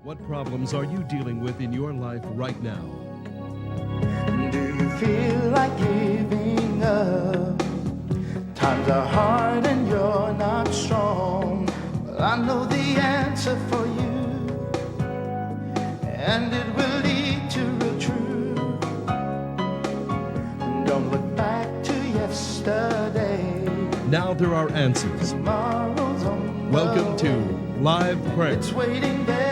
What problems are you dealing with in your life right now? Do you feel like giving up? Times are hard and you're not strong. Well, I know the answer for you, and it will lead to real truth. Don't look back to yesterday. Now there are answers. Tomorrow's on Welcome the to way. Live Prayer. It's waiting there.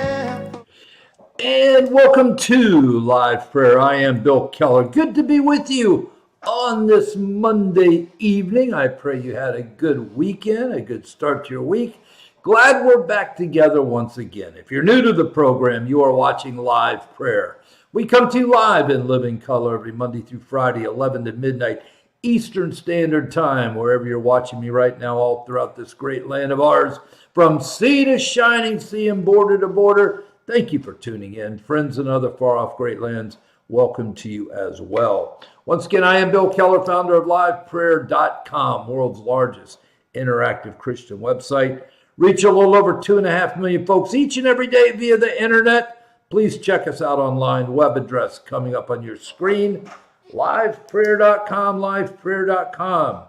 And welcome to Live Prayer. I am Bill Keller. Good to be with you on this Monday evening. I pray you had a good weekend, a good start to your week. Glad we're back together once again. If you're new to the program, you are watching Live Prayer. We come to you live in living color every Monday through Friday, 11 to midnight Eastern Standard Time, wherever you're watching me right now, all throughout this great land of ours, from sea to shining sea and border to border. Thank you for tuning in. Friends in other far-off great lands, welcome to you as well. Once again, I am Bill Keller, founder of Liveprayer.com, world's largest interactive Christian website. Reach a little over 2.5 million folks each and every day via the internet. Please check us out online. Web address coming up on your screen, Liveprayer.com, Liveprayer.com.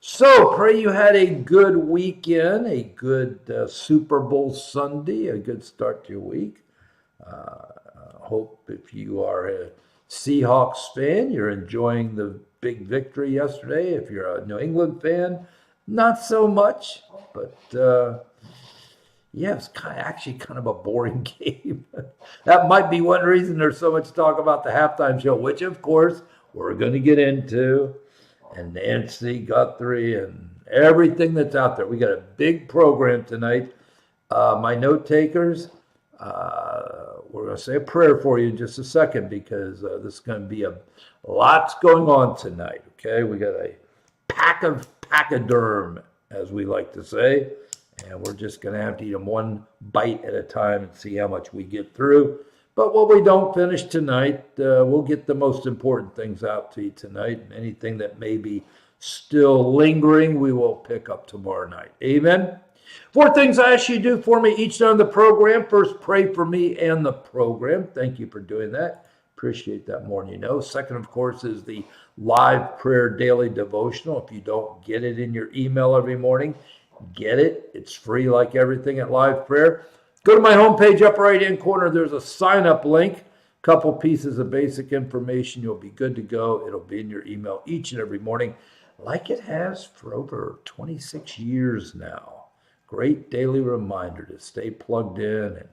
So, pray you had a good weekend, a good Super Bowl Sunday, a good start to your week. Hope if you are a Seahawks fan, you're enjoying the big victory yesterday. If you're a New England fan, not so much. But, yeah, it's actually kind of a boring game. That might be one reason there's so much talk about the halftime show, which, of course, we're going to get into. And Nancy Guthrie and everything that's out there. We got a big program tonight. My note takers, we're going to say a prayer for you in just a second because this is going to be lots going on tonight. Okay, we got a pack of pachyderm, as we like to say, and we're just going to have to eat them one bite at a time and see how much we get through. But what we don't finish tonight, we'll get the most important things out to you tonight. And anything that may be still lingering, we will pick up tomorrow night. Amen. 4 things I ask you to do for me each night on the program. First, pray for me and the program. Thank you for doing that. Appreciate that more than you know. Second, of course, is the Live Prayer Daily Devotional. If you don't get it in your email every morning, get it. It's free like everything at Live Prayer. Go to my homepage, upper right-hand corner. There's a sign-up link. Couple pieces of basic information. You'll be good to go. It'll be in your email each and every morning, like it has for over 26 years now. Great daily reminder to stay plugged in and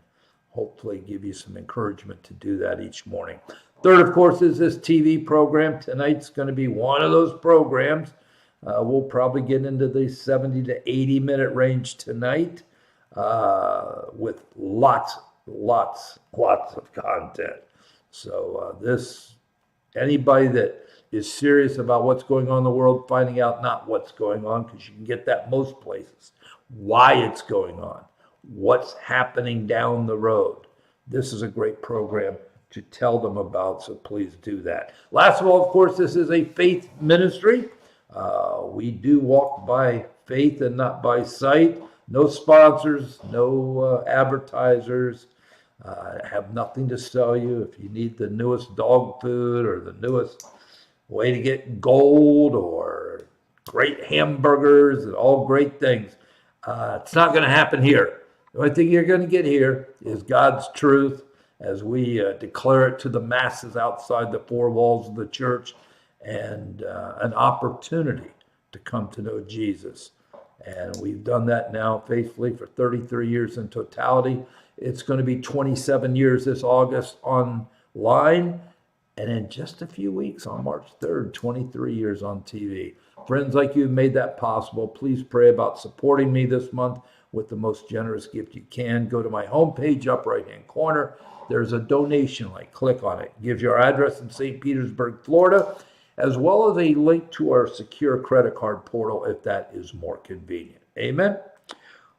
hopefully give you some encouragement to do that each morning. Third, of course, is this TV program. Tonight's going to be one of those programs. We'll probably get into the 70 to 80-minute range tonight. With lots of content. So anybody that is serious about what's going on in the world, finding out not what's going on, because you can get that most places, why it's going on, what's happening down the road. This is a great program to tell them about, so please do that. Last of all, of course, this is a faith ministry. We do walk by faith and not by sight. No sponsors, no advertisers, have nothing to sell you. If you need the newest dog food or the newest way to get gold or great hamburgers and all great things, it's not going to happen here. The only thing you're going to get here is God's truth as we declare it to the masses outside the 4 walls of the church, and an opportunity to come to know Jesus. And we've done that now faithfully for 33 years in totality. It's going to be 27 years this August online. And in just a few weeks, on March 3rd, 23 years on TV. Friends like you have made that possible. Please pray about supporting me this month with the most generous gift you can. Go to my homepage, up right-hand corner. There's a donation link. Click on it. It gives you our address in St. Petersburg, Florida, as well as a link to our secure credit card portal if that is more convenient. Amen?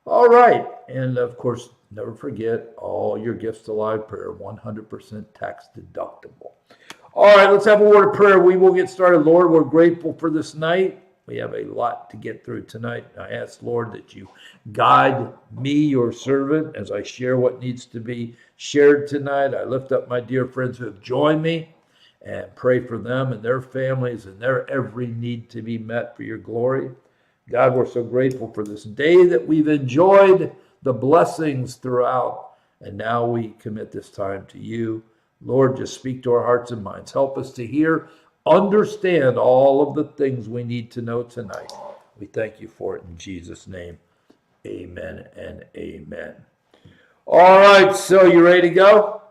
All right. And, of course, never forget, all your gifts to Live Prayer, 100% tax deductible. All right, let's have a word of prayer. We will get started. Lord, we're grateful for this night. We have a lot to get through tonight. I ask, Lord, that you guide me, your servant, as I share what needs to be shared tonight. I lift up my dear friends who have joined me and pray for them and their families and their every need to be met for your glory. God, we're so grateful for this day that we've enjoyed the blessings throughout, and now we commit this time to you. Lord, just speak to our hearts and minds. Help us to hear, understand all of the things we need to know tonight. We thank you for it in Jesus' name. Amen and amen. All right, so you ready to go?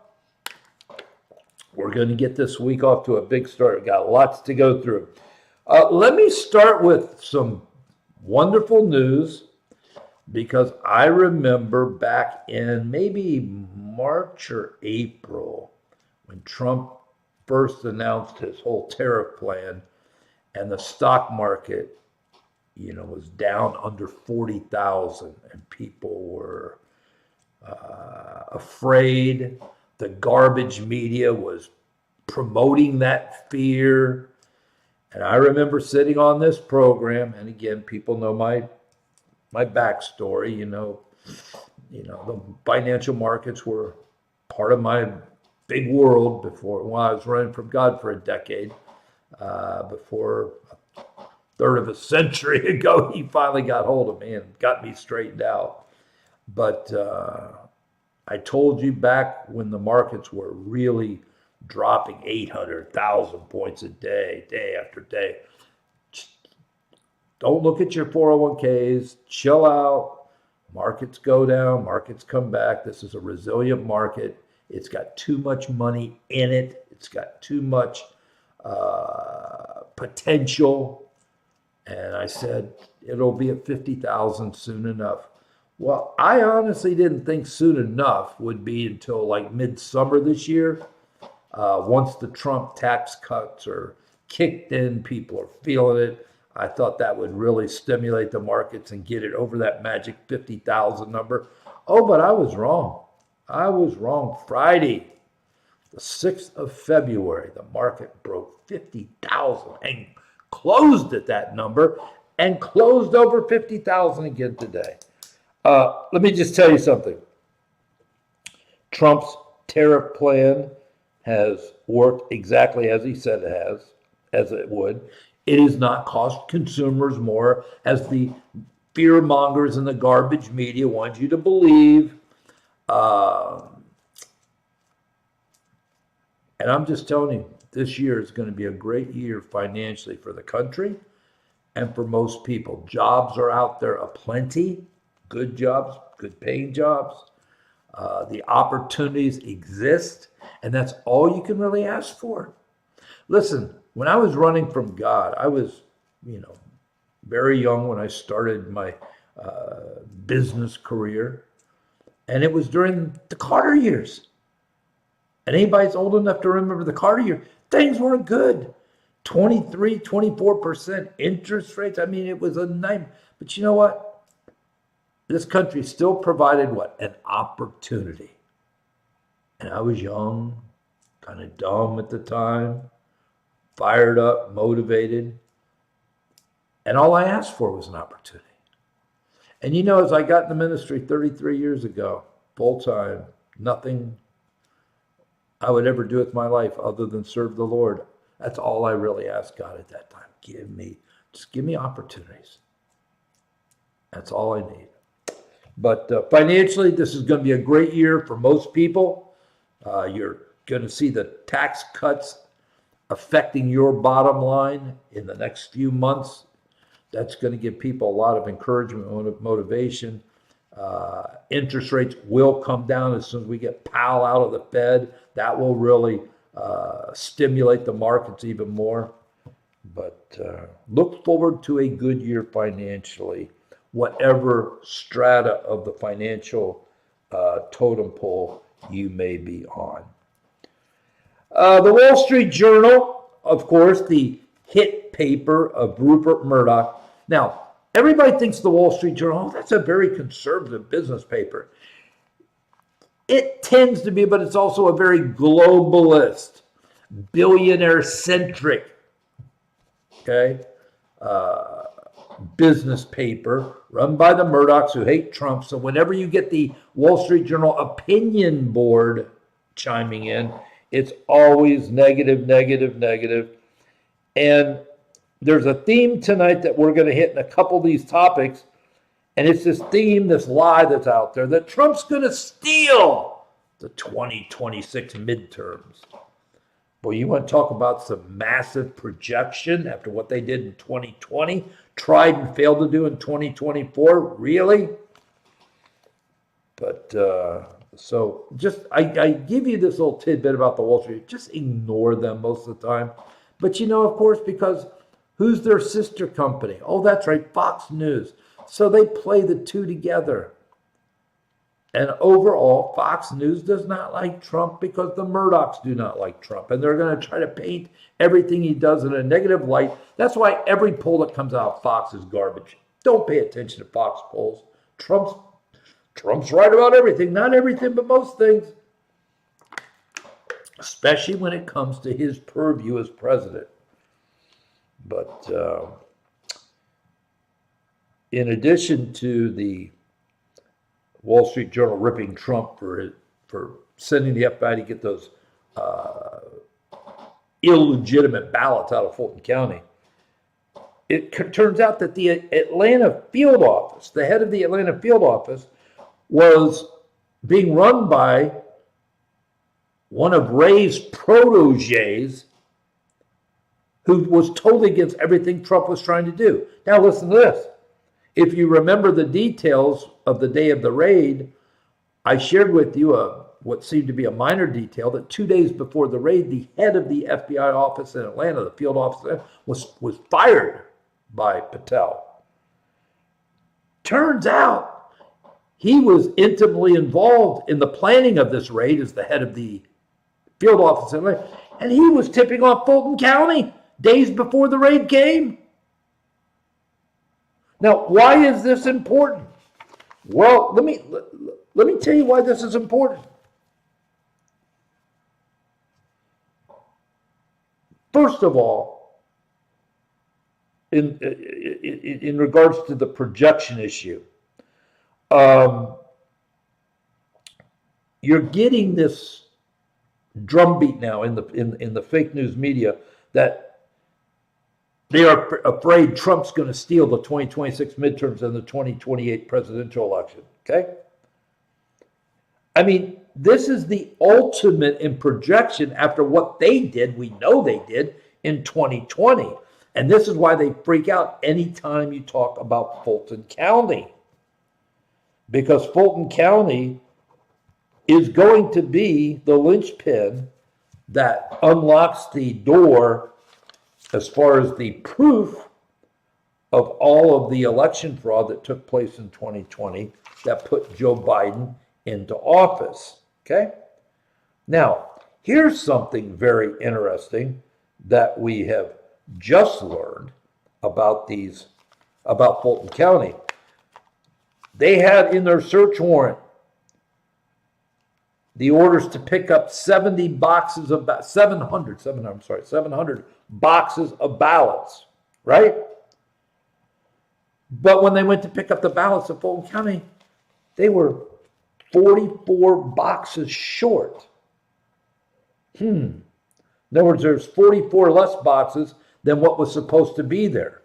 We're going to get this week off to a big start. We've got lots to go through. Let me start with some wonderful news, because I remember back in maybe March or April when Trump first announced his whole tariff plan, and the stock market, was down under 40,000, and people were afraid. The garbage media was promoting that fear. And I remember sitting on this program, and again, people know my backstory. The financial markets were part of my big world before, I was running from God for a decade. Before a third of a century ago, he finally got hold of me and got me straightened out. But I told you back when the markets were really dropping 800,000 points a day, day after day. Don't look at your 401ks. Chill out. Markets go down. Markets come back. This is a resilient market. It's got too much money in it. It's got too much potential. And I said, it'll be at 50,000 soon enough. Well, I honestly didn't think soon enough would be until like midsummer this year. Once the Trump tax cuts are kicked in, people are feeling it. I thought that would really stimulate the markets and get it over that magic 50,000 number. Oh, but I was wrong. I was wrong. Friday, the 6th of February, the market broke 50,000 and closed at that number and closed over 50,000 again today. Let me just tell you something. Trump's tariff plan has worked exactly as he said it would. It has not cost consumers more, as the fear mongers and the garbage media want you to believe. And I'm just telling you, this year is going to be a great year financially for the country and for most people. Jobs are out there aplenty, good jobs, good paying jobs. The opportunities exist, and that's all you can really ask for. Listen, when I was running from God, I was, very young when I started my business career, and it was during the Carter years. And anybody's old enough to remember the Carter year, things weren't good. 23, 24% interest rates. I mean, it was a nightmare. But you know what? This country still provided what? An opportunity. And I was young, kind of dumb at the time, fired up, motivated. And all I asked for was an opportunity. And as I got in the ministry 33 years ago, full time, nothing I would ever do with my life other than serve the Lord. That's all I really asked God at that time. Just give me opportunities. That's all I need. But financially, this is going to be a great year for most people. You're going to see the tax cuts affecting your bottom line in the next few months. That's going to give people a lot of encouragement, motivation. Interest rates will come down as soon as we get Powell out of the Fed. That will really stimulate the markets even more. But look forward to a good year financially, whatever strata of the financial totem pole you may be on. The Wall Street Journal, of course, the hit paper of Rupert Murdoch. Now, everybody thinks the Wall Street Journal, that's a very conservative business paper. It tends to be, but it's also a very globalist, billionaire-centric. Okay? business paper run by the Murdochs who hate Trump. So whenever you get the Wall Street Journal opinion board chiming in, it's always negative, negative, negative. And there's a theme tonight that we're going to hit in a couple of these topics. And it's this theme, this lie that's out there, that Trump's going to steal the 2026 midterms. Boy, you want to talk about some massive projection after what they did in 2020, tried and failed to do in 2024? Really? But so just, I give you this little tidbit about the Wall Street. Just ignore them most of the time. But of course, because who's their sister company? Oh, that's right, Fox News. So they play the two together. And overall, Fox News does not like Trump because the Murdochs do not like Trump. And they're going to try to paint everything he does in a negative light. That's why every poll that comes out of Fox is garbage. Don't pay attention to Fox polls. Trump's right about everything. Not everything, but most things. Especially when it comes to his purview as president. But in addition to the Wall Street Journal ripping Trump for sending the FBI to get those illegitimate ballots out of Fulton County, it turns out that the Atlanta field office, the head of the Atlanta field office, was being run by one of Ray's proteges who was totally against everything Trump was trying to do. Now listen to this. If you remember the details of the day of the raid, I shared with you what seemed to be a minor detail, that 2 days before the raid, the head of the FBI office in Atlanta, the field office, was fired by Patel. Turns out he was intimately involved in the planning of this raid as the head of the field office in Atlanta, and he was tipping off Fulton County days before the raid came. Now, why is this important? Well, let me tell you why this is important. First of all, in regards to the projection issue, you're getting this drumbeat now in the fake news media that they are afraid Trump's going to steal the 2026 midterms and the 2028 presidential election. Okay? I mean, this is the ultimate in projection after what they did, we know they did, in 2020. And this is why they freak out anytime you talk about Fulton County. Because Fulton County is going to be the linchpin that unlocks the door as far as the proof of all of the election fraud that took place in 2020 that put Joe Biden into office. Okay? Now, here's something very interesting that we have just learned about Fulton County. They had in their search warrant the orders to pick up 700 boxes of ballots, right? But when they went to pick up the ballots of Fulton County, they were 44 boxes short. In other words, there's 44 less boxes than what was supposed to be there.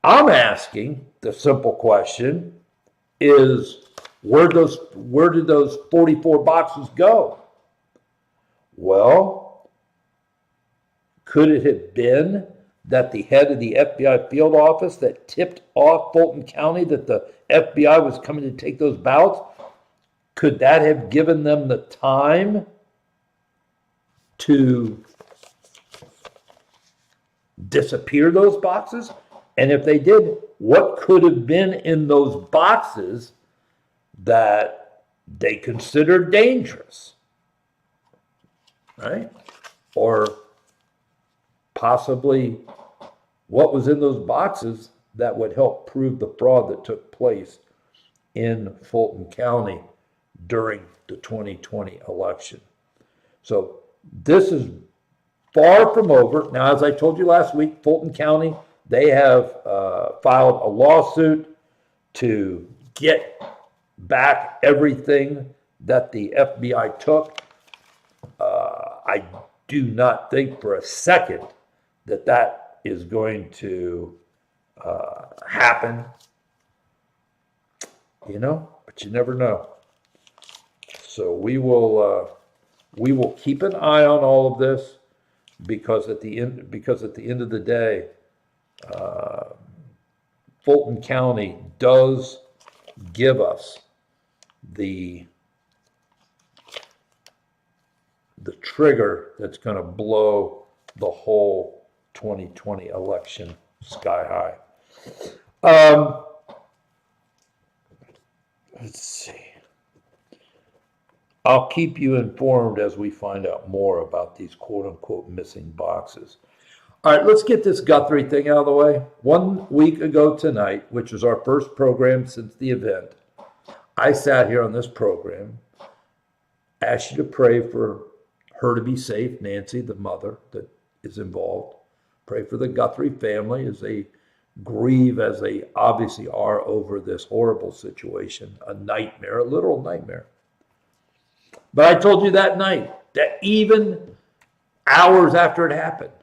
I'm asking the simple question is, where did those 44 boxes go? Well, could it have been that the head of the FBI field office that tipped off Fulton County that the FBI was coming to take those ballots, could that have given them the time to disappear those boxes? And if they did, what could have been in those boxes that they considered dangerous, right? Or possibly what was in those boxes that would help prove the fraud that took place in Fulton County during the 2020 election. So this is far from over. Now, as I told you last week, Fulton County, they have filed a lawsuit to get back everything that the FBI took. I do not think for a second that that is going to happen, but you never know. So we will keep an eye on all of this, because at the end of the day, Fulton County does give us the trigger that's going to blow the whole 2020 election sky high. Let's see. I'll keep you informed as we find out more about these quote-unquote missing boxes. All right, let's get this Guthrie thing out of the way. 1 week ago tonight, which was our first program since the event, I sat here on this program, asked you to pray for her to be safe, Nancy, the mother that is involved. Pray for the Guthrie family as they grieve, as they obviously are, over this horrible situation, a nightmare, a literal nightmare. But I told you that night that even hours after it happened,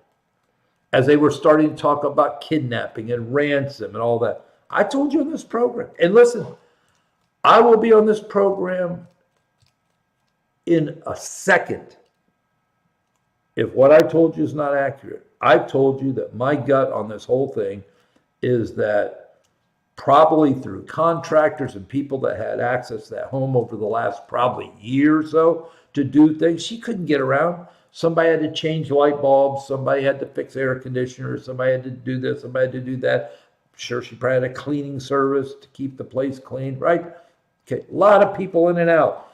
as they were starting to talk about kidnapping and ransom and all that, I told you on this program, and listen, I will be on this program in a second if what I told you is not accurate. I told you that my gut on this whole thing is that probably through contractors and people that had access to that home over the last probably year or so to do things, she couldn't get around. Somebody had to change light bulbs, somebody had to fix air conditioners, somebody had to do this, somebody had to do that. I'm sure she probably had a cleaning service to keep the place clean, right? Okay, a lot of people in and out.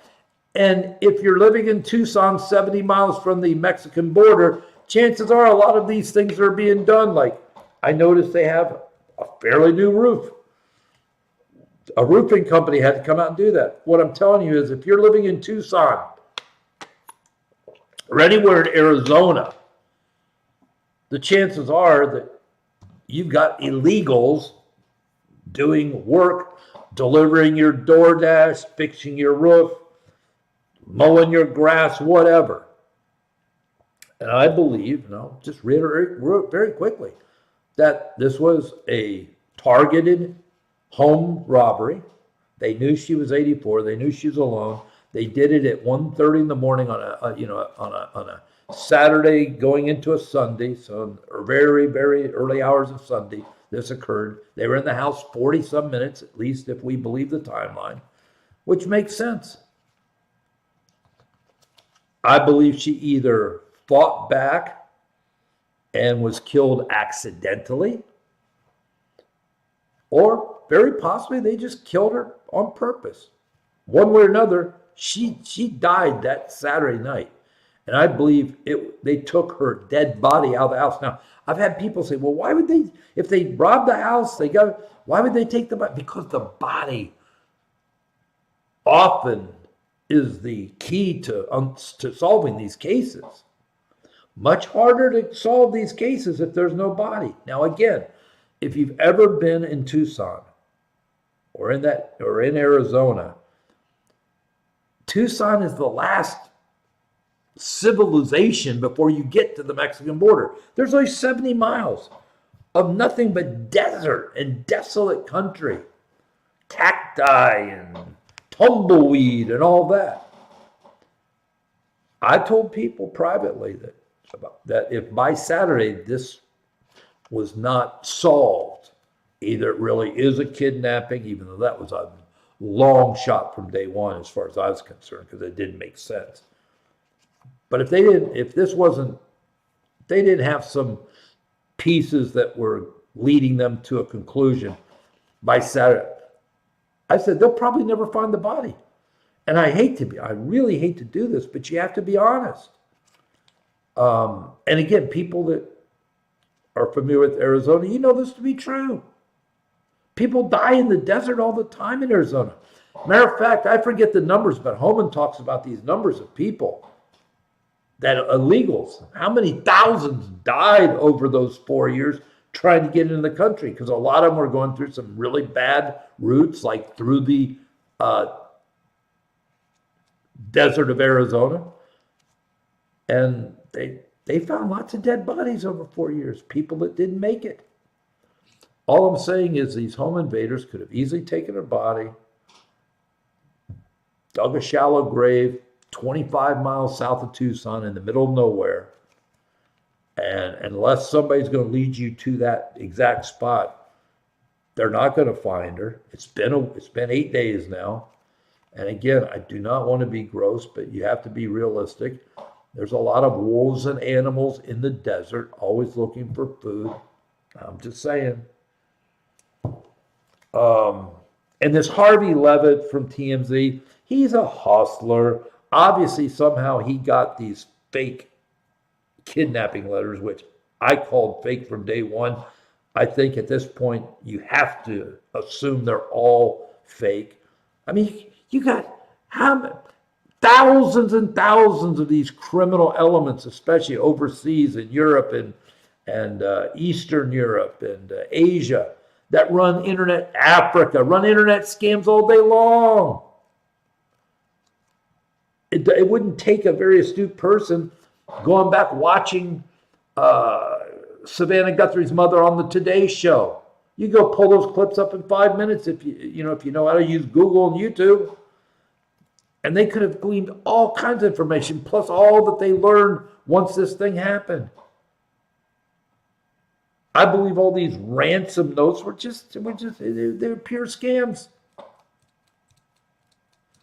And if you're living in Tucson, 70 miles from the Mexican border, chances are a lot of these things are being done. Like, I noticed they have a fairly new roof. A roofing company had to come out and do that. What I'm telling you is, if you're living in Tucson, or anywhere in Arizona, the chances are that you've got illegals doing work, delivering your DoorDash, fixing your roof, mowing your grass, whatever. And I believe, just reiterate very quickly, that this was a targeted home robbery. They knew she was 84. They knew she was alone. They did it at 1:30 in the morning on a Saturday going into a Sunday, so very, very early hours of Sunday. This occurred. They were in the house 40-some minutes, at least if we believe the timeline, which makes sense. I believe she either fought back and was killed accidentally, or very possibly they just killed her on purpose. One way or another, she died that Saturday night. And I believe they took her dead body out of the house. Now, I've had people say, well, why would they, if they robbed the house, why would they take the body? Because the body often is the key to solving these cases. Much harder to solve these cases if there's no body. Now, again, if you've ever been in Tucson or in Arizona, Tucson is the last civilization before you get to the Mexican border. There's only 70 miles of nothing but desert and desolate country, cacti and tumbleweed and all that. I told people privately that if by Saturday this was not solved, either it really is a kidnapping, even though that was a long shot from day one as far as I was concerned, because it didn't make sense. But if they didn't have some pieces that were leading them to a conclusion by Saturday, I said they'll probably never find the body. And I really hate to do this, but you have to be honest. And again, people that are familiar with Arizona, you know this to be true. People die in the desert all the time in Arizona. Matter of fact, I forget the numbers, but Homan talks about these numbers of people that illegals, how many thousands died over those 4 years trying to get into the country? Because a lot of them were going through some really bad routes, like through the desert of Arizona. And they found lots of dead bodies over 4 years, people that didn't make it. All I'm saying is these home invaders could have easily taken her body, dug a shallow grave 25 miles south of Tucson in the middle of nowhere. And unless somebody's going to lead you to that exact spot, they're not going to find her. It's been 8 days now. And again, I do not want to be gross, but you have to be realistic. There's a lot of wolves and animals in the desert, always looking for food. I'm just saying. And this Harvey Levitt from TMZ, he's a hustler. Obviously, somehow he got these fake kidnapping letters, which I called fake from day one. I think at this point, you have to assume they're all fake. I mean, you got thousands and thousands of these criminal elements, especially overseas in Europe and Eastern Europe and Asia, that run internet scams all day long. It wouldn't take a very astute person going back watching Savannah Guthrie's mother on the Today Show. You go pull those clips up in 5 minutes if you know how to use Google and YouTube. And they could have gleaned all kinds of information, plus all that they learned once this thing happened. I believe all these ransom notes they're pure scams.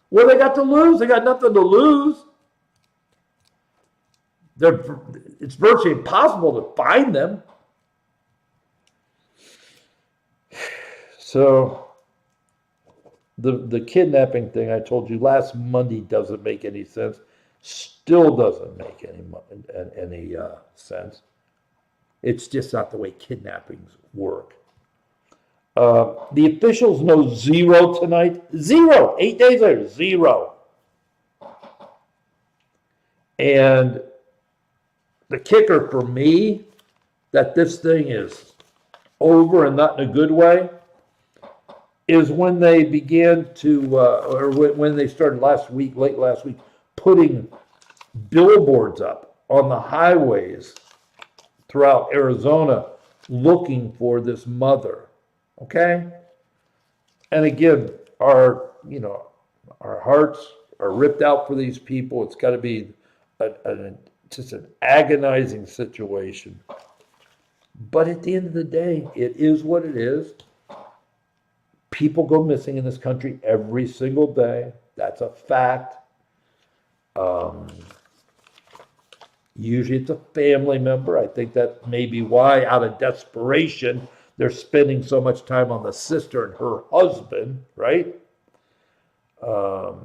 What they got to lose? They got nothing to lose. It's virtually impossible to find them. So the kidnapping thing I told you last Monday doesn't make any sense. Still doesn't make any sense. It's just not the way kidnappings work. The officials know zero tonight. Zero. 8 days later, zero. And the kicker for me that this thing is over and not in a good way is when they began to, or when they started late last week, putting billboards up on the highways throughout Arizona looking for this mother. Okay? And again, our hearts are ripped out for these people. It's got to be just an agonizing situation. But at the end of the day, it is what it is. People go missing in this country every single day. That's a fact. Usually it's a family member. I think that may be why, out of desperation, they're spending so much time on the sister and her husband, right? But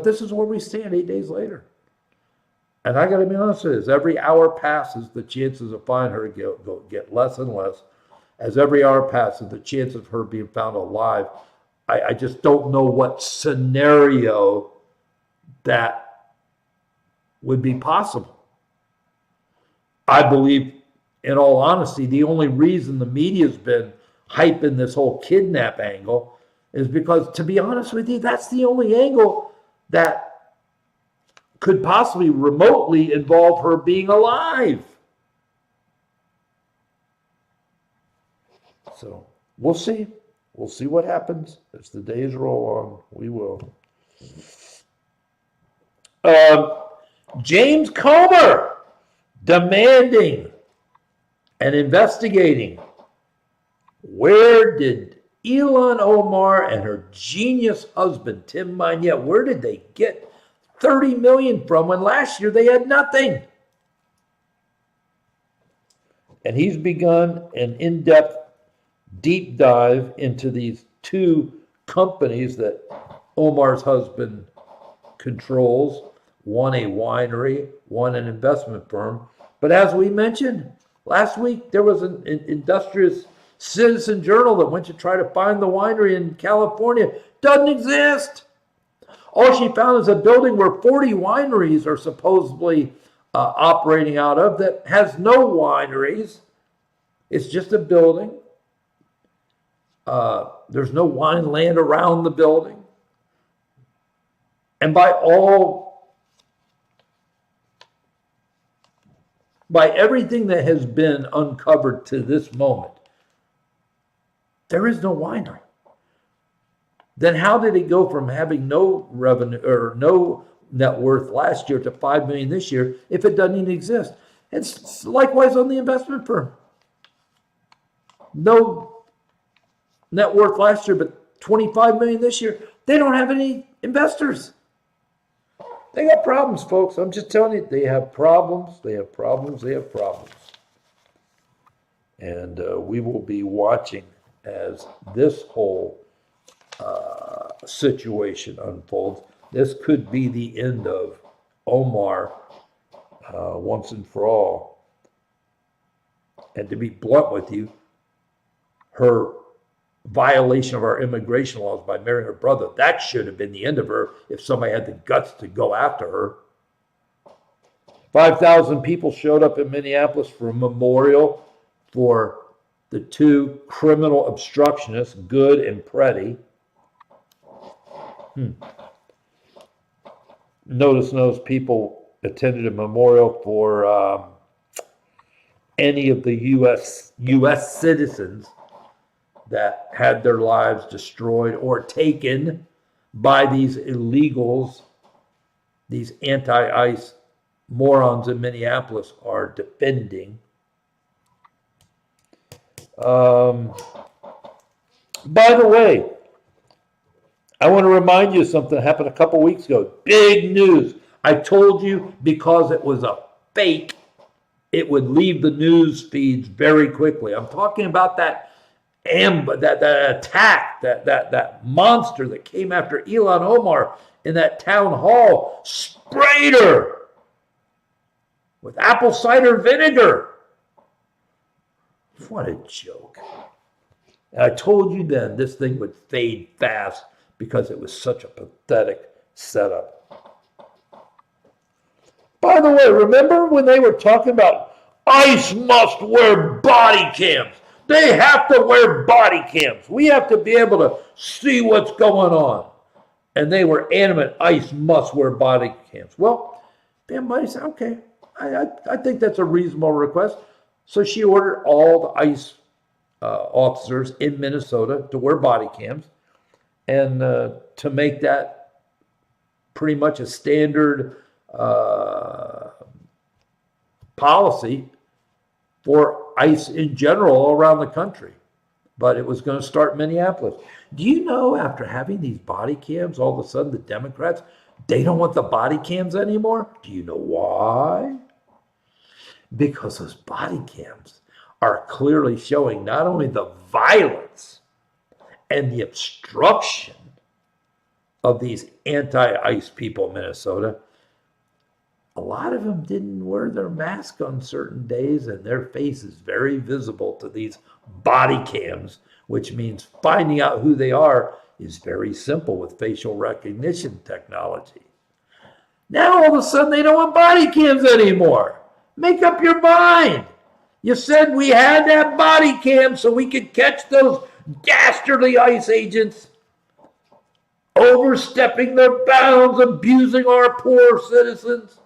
this is where we stand 8 days later. And I got to be honest with you, as every hour passes, the chances of finding her get less and less. As every hour passes, the chance of her being found alive, I just don't know what scenario that would be possible. I believe, in all honesty, the only reason the media's been hyping this whole kidnap angle is because, to be honest with you, that's the only angle that could possibly remotely involve her being alive. So we'll see. We'll see what happens as the days roll on. We will. James Comer demanding and investigating, where did Ilhan Omar and her genius husband Tim Minette, where did they get $30 million from when last year they had nothing? And he's begun an in-depth deep dive into these two companies that Omar's husband controls, one a winery, one an investment firm. But as we mentioned last week, there was an industrious citizen journal that went to try to find the winery in California. Doesn't exist. All she found is a building where 40 wineries are supposedly operating out of that has no wineries. It's just a building. There's no wine land around the building. And by everything that has been uncovered to this moment, there is no winery. Then how did it go from having no revenue or no net worth last year to $5 million this year if it doesn't even exist? It's likewise on the investment firm. No net worth last year, but $25 million this year. They don't have any investors. They got problems, folks. I'm just telling you, they have problems. They have problems. They have problems. And we will be watching as this whole situation unfolds. This could be the end of Omar once and for all. And to be blunt with you, her violation of our immigration laws by marrying her brother, that should have been the end of her if somebody had the guts to go after her. 5,000 people showed up in Minneapolis for a memorial for the two criminal obstructionists, Good and Preddy. Notice those people attended a memorial for any of the U.S. citizens that had their lives destroyed or taken by these illegals. These anti-ICE morons in Minneapolis are defending. By the way, I want to remind you of something that happened a couple weeks ago. Big news. I told you because it was a fake, it would leave the news feeds very quickly. I'm talking about that attack, that monster that came after Ilhan Omar in that town hall, sprayed her with apple cider vinegar. What a joke. And I told you then this thing would fade fast because it was such a pathetic setup. By the way, remember when they were talking about ICE must wear body cams? They have to wear body cams. We have to be able to see what's going on. And they were adamant, ICE must wear body cams. Well, Bam Buddy said, okay, I think that's a reasonable request. So she ordered all the ICE officers in Minnesota to wear body cams and to make that pretty much a standard policy for ICE in general all around the country. But it was going to start in Minneapolis. Do you know after having these body cams, all of a sudden the Democrats, they don't want the body cams anymore? Do you know why? Because those body cams are clearly showing not only the violence and the obstruction of these anti-ICE people in Minnesota. A lot of them didn't wear their mask on certain days, and their face is very visible to these body cams, which means finding out who they are is very simple with facial recognition technology. Now all of a sudden they don't want body cams anymore. Make up your mind. You said we had that body cam so we could catch those dastardly ICE agents overstepping their bounds, abusing our poor citizens.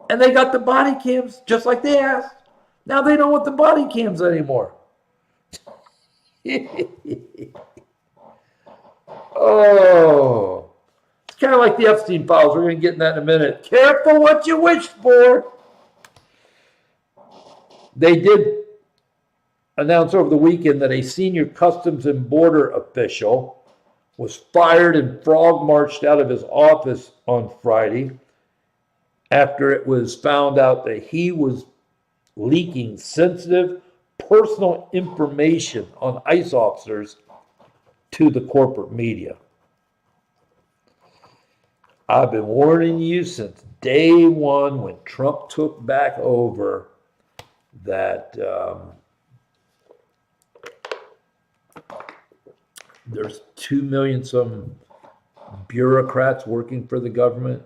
And they got the body cams just like they asked. Now they don't want the body cams anymore. Oh, it's kind of like the Epstein files. We're going to get in that in a minute. Careful what you wish for. They did announce over the weekend that a senior Customs and Border official was fired and frog marched out of his office on Friday after it was found out that he was leaking sensitive personal information on ICE officers to the corporate media. I've been warning you since day one when Trump took back over that there's 2 million some bureaucrats working for the government,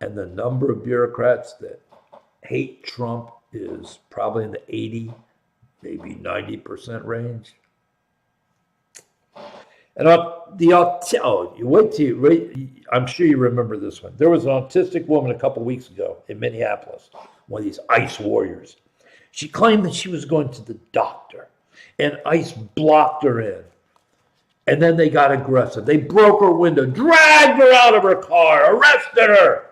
and the number of bureaucrats that hate Trump is probably in the 80, maybe 90% range. And I'm sure you remember this one. There was an autistic woman a couple weeks ago in Minneapolis, one of these ICE warriors. She claimed that she was going to the doctor, and ICE blocked her in. And then they got aggressive. They broke her window, dragged her out of her car, arrested her.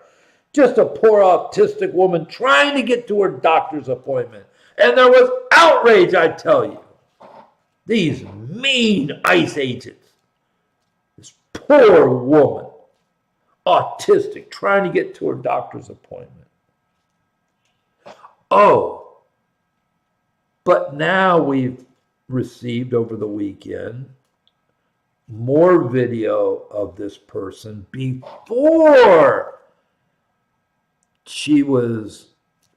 Just a poor autistic woman trying to get to her doctor's appointment. And there was outrage, I tell you. These mean ICE agents. This poor woman, autistic, trying to get to her doctor's appointment. Oh, but now we've received over the weekend more video of this person before she was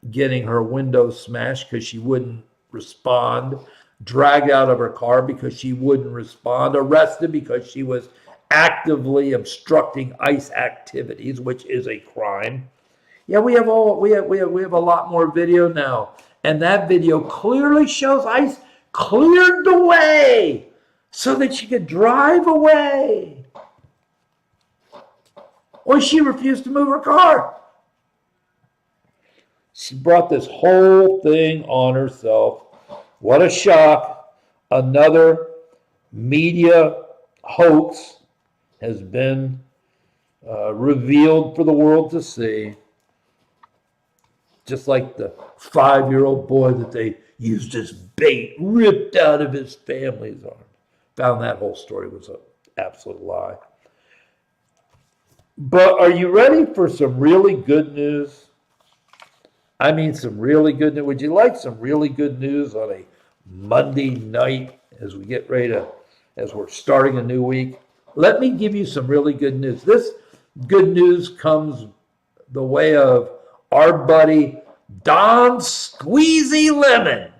getting her window smashed because she wouldn't respond, dragged out of her car because she wouldn't respond, arrested because she was actively obstructing ICE activities, which is a crime. Yeah, we have a lot more video now, and that video clearly shows ICE cleared the way so that she could drive away. Or she refused to move her car. She brought this whole thing on herself. What a shock. Another media hoax has been revealed for the world to see. Just like the 5-year-old boy that they used as bait, ripped out of his family's arms. Found that whole story was an absolute lie. But are you ready for some really good news? I mean, some really good news. Would you like some really good news on a Monday night as we get ready to, as we're starting a new week? Let me give you some really good news. This good news comes the way of our buddy Don Squeezy Lemon.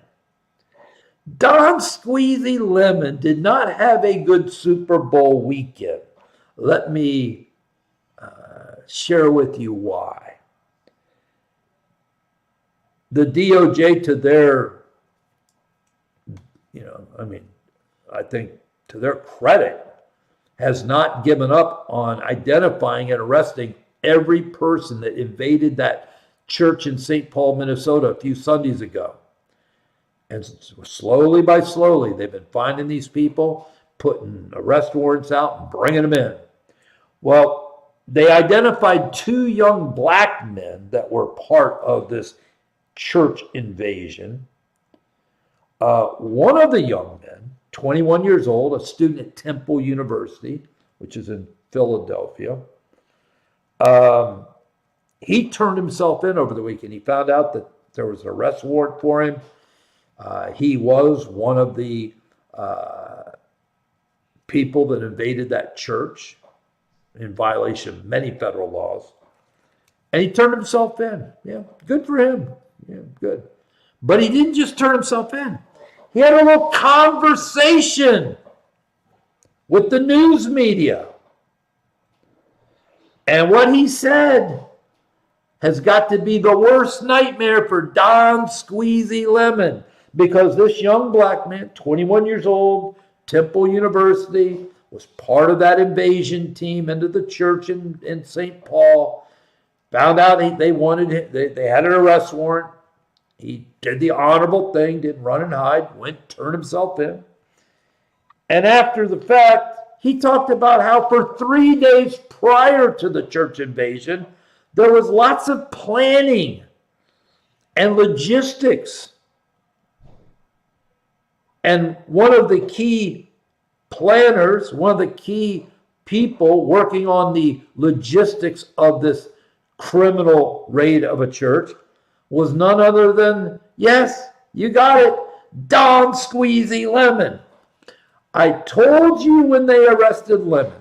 Don Squeezy Lemon did not have a good Super Bowl weekend. Let me share with you why. The DOJ, to their, I think to their credit, has not given up on identifying and arresting every person that invaded that church in St. Paul, Minnesota a few Sundays ago. And slowly by slowly, they've been finding these people, putting arrest warrants out and bringing them in. Well, they identified 2 young black men that were part of this church invasion. One of the young men, 21 years old, a student at Temple University, which is in Philadelphia, he turned himself in over the weekend. He found out that there was an arrest warrant for him. He was one of the people that invaded that church in violation of many federal laws. And he turned himself in. Yeah, good for him. Yeah, good. But he didn't just turn himself in. He had a little conversation with the news media. And what he said has got to be the worst nightmare for Don Squeezy Lemon, because this young black man, 21 years old, Temple University, was part of that invasion team into the church in St. Paul. Found out they wanted him, they had an arrest warrant. He did the honorable thing, didn't run and hide, went, turned himself in. And after the fact, he talked about how for 3 days prior to the church invasion, there was lots of planning and logistics. And one of the key planners, one of the key people working on the logistics of this criminal raid of a church was none other than, yes, you got it, Don Squeezy Lemon. I told you when they arrested Lemon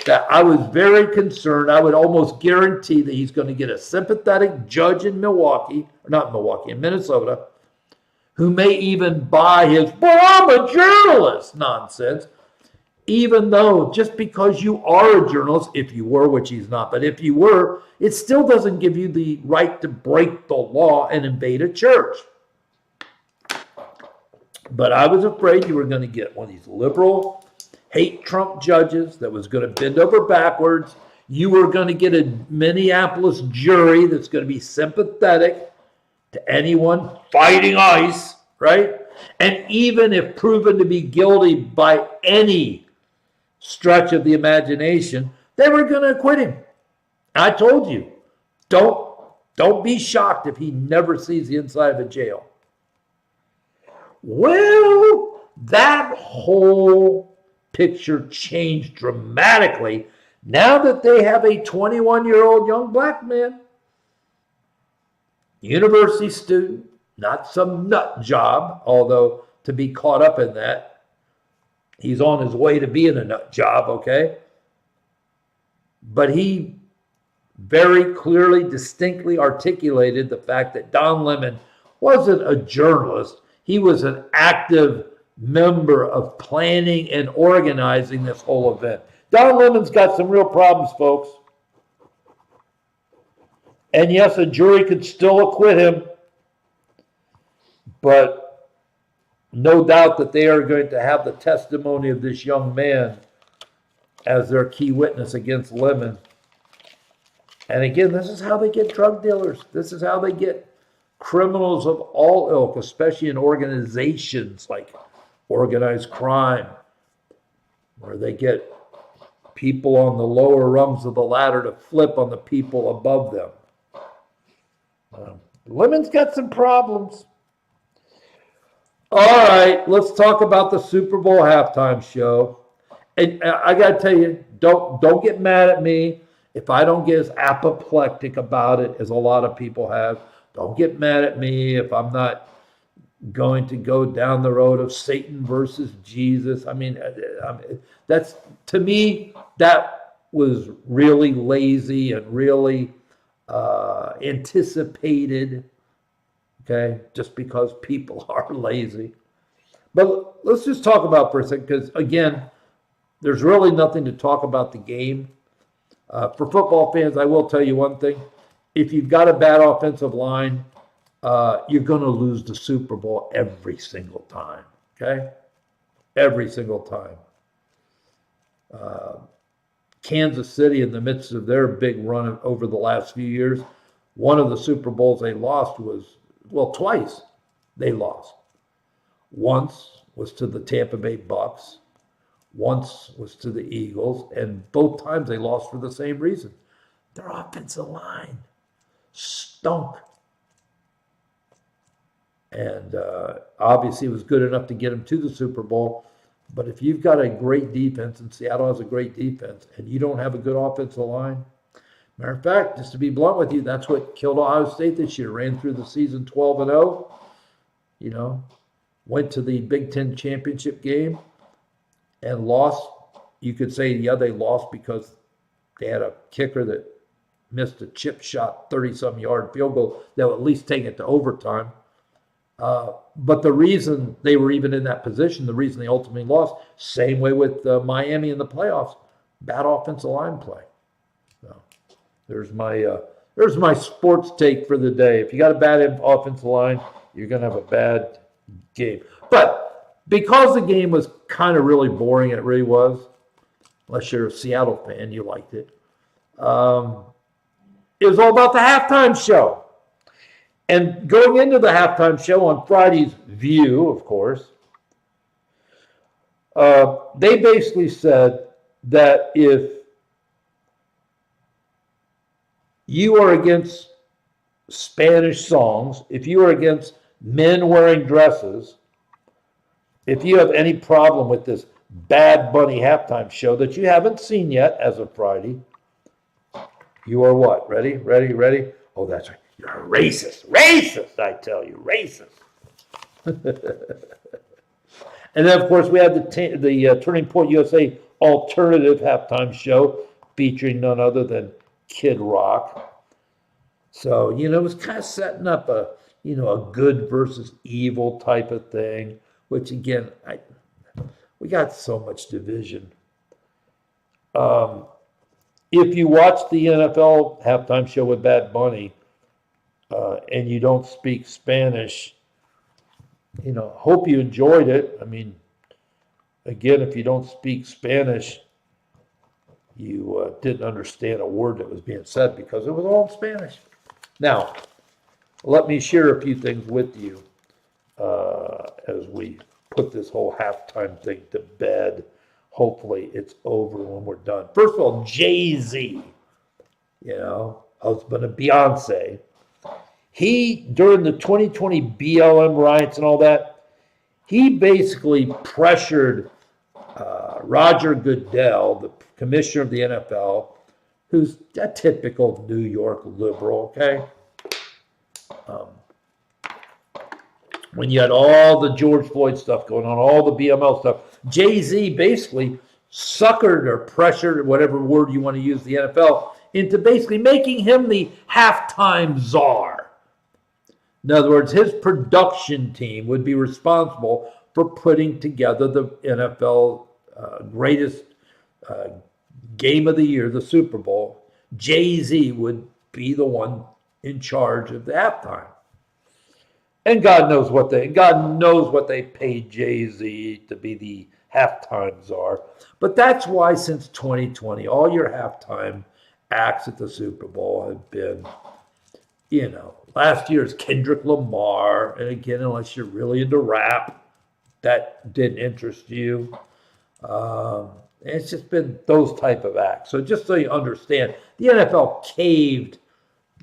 that I was very concerned. I would almost guarantee that he's going to get a sympathetic judge in in Minnesota, who may even buy his, but I'm a journalist nonsense. even though just because you are a journalist, if you were, which he's not, but if you were, it still doesn't give you the right to break the law and invade a church. But I was afraid you were going to get one of these liberal, hate Trump judges that was going to bend over backwards. You were going to get a Minneapolis jury that's going to be sympathetic to anyone fighting ICE, right? And even if proven to be guilty by any stretch of the imagination, they were going to acquit him. I told you, don't be shocked if he never sees the inside of a jail. Well, that whole picture changed dramatically now that they have a 21-year-old young black man, university student, not some nut job, although to be caught up in that, he's on his way to being a nut job, okay? But he very clearly, distinctly articulated the fact that Don Lemon wasn't a journalist. He was an active member of planning and organizing this whole event. Don Lemon's got some real problems, folks. And yes, a jury could still acquit him, but no doubt that they are going to have the testimony of this young man as their key witness against Lemon. And again, this is how they get drug dealers. This is how they get criminals of all ilk, especially in organizations like organized crime, where they get people on the lower rungs of the ladder to flip on the people above them. Lemon's got some problems. All right, let's talk about the Super Bowl halftime show. And I got to tell you, don't get mad at me if I don't get as apoplectic about it as a lot of people have. Don't get mad at me if I'm not going to go down the road of Satan versus Jesus. I mean, that's, to me, that was really lazy and really anticipated, okay, just because people are lazy. But let's just talk about for a second, because again, there's really nothing to talk about the game. For football fans, I will tell you one thing. If you've got a bad offensive line, you're going to lose the Super Bowl every single time, okay? Every single time. Kansas City, in the midst of their big run over the last few years, one of the Super Bowls they lost was, well, twice they lost. Once was to the Tampa Bay Bucks. Once was to the Eagles. And both times they lost for the same reason. Their offensive line stunk. And obviously it was good enough to get them to the Super Bowl. But if you've got a great defense, and Seattle has a great defense, and you don't have a good offensive line, matter of fact, just to be blunt with you, that's what killed Ohio State this year. Ran through the season 12-0, you know, went to the Big Ten championship game and lost. You could say, yeah, they lost because they had a kicker that missed a chip shot, 30-some yard field goal that would at least take it to overtime. But the reason they were even in that position, the reason they ultimately lost, same way with Miami in the playoffs, bad offensive line play. So there's my sports take for the day. If you got a bad offensive line, you're going to have a bad game. But because the game was kind of really boring, it really was, unless you're a Seattle fan, you liked it. It was all about the halftime show. And going into the halftime show on Friday's View, of course, they basically said that if you are against Spanish songs, if you are against men wearing dresses, if you have any problem with this Bad Bunny halftime show that you haven't seen yet as of Friday, you are what? Ready? Oh, that's right. You're a racist, I tell you, racist. And then, of course, we had the Turning Point USA alternative halftime show featuring none other than Kid Rock. So, you know, it was kind of setting up a good versus evil type of thing, which, again, we got so much division If you watch the NFL halftime show with Bad Bunny and you don't speak Spanish, hope you enjoyed it. I mean, again, if you don't speak Spanish, you didn't understand a word that was being said because it was all in Spanish. Now, let me share a few things with you as we put this whole halftime thing to bed. Hopefully it's over when we're done. First of all, Jay-Z, husband of Beyonce, he, during the 2020 BLM riots and all that, he basically pressured Roger Goodell, the commissioner of the NFL, who's a typical New York liberal, okay? When you had all the George Floyd stuff going on, all the BML stuff, Jay-Z basically suckered or pressured, whatever word you want to use, the NFL, into basically making him the halftime czar. In other words, his production team would be responsible for putting together the NFL greatest game of the year, the Super Bowl. Jay-Z would be the one in charge of the halftime. And God knows what they paid Jay-Z to be the halftime czar. But that's why since 2020, all your halftime acts at the Super Bowl have been, last year's Kendrick Lamar. And again, unless you're really into rap, that didn't interest you. It's just been those type of acts. So just so you understand, the NFL caved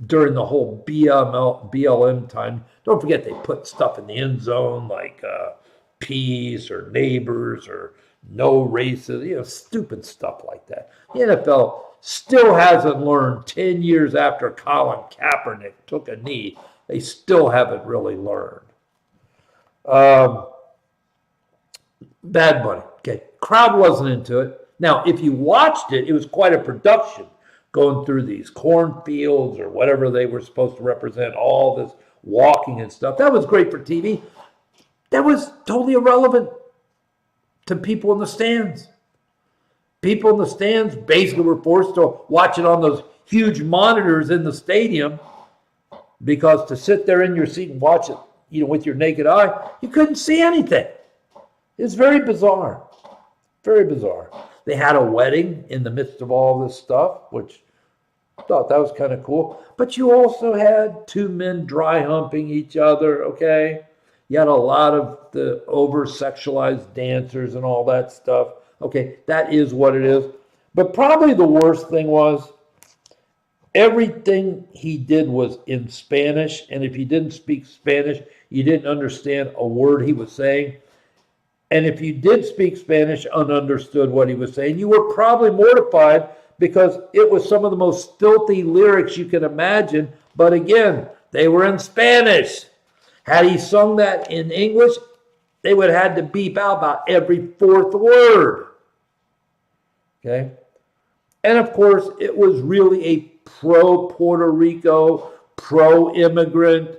during the whole BLM time. Don't forget they put stuff in the end zone like peace or neighbors or no racism, stupid stuff like that. The NFL still hasn't learned 10 years after Colin Kaepernick took a knee. They still haven't really learned. Bad Bunny. Okay, crowd wasn't into it. Now, if you watched it, it was quite a production going through these cornfields or whatever they were supposed to represent, all this walking and stuff. That was great for TV. That was totally irrelevant to people in the stands. People in the stands basically were forced to watch it on those huge monitors in the stadium because to sit there in your seat and watch it, with your naked eye, you couldn't see anything. It's very bizarre. Very bizarre. They had a wedding in the midst of all this stuff, which I thought that was kind of cool. But you also had two men dry humping each other, okay? You had a lot of the over-sexualized dancers and all that stuff. Okay, that is what it is. But probably the worst thing was everything he did was in Spanish. And if you didn't speak Spanish, you didn't understand a word he was saying. And if you did speak Spanish and understood what he was saying, you were probably mortified because it was some of the most filthy lyrics you can imagine. But again, they were in Spanish. Had he sung that in English, they would have had to beep out about every fourth word. Okay? And of course, it was really a pro-Puerto Rico, pro-immigrant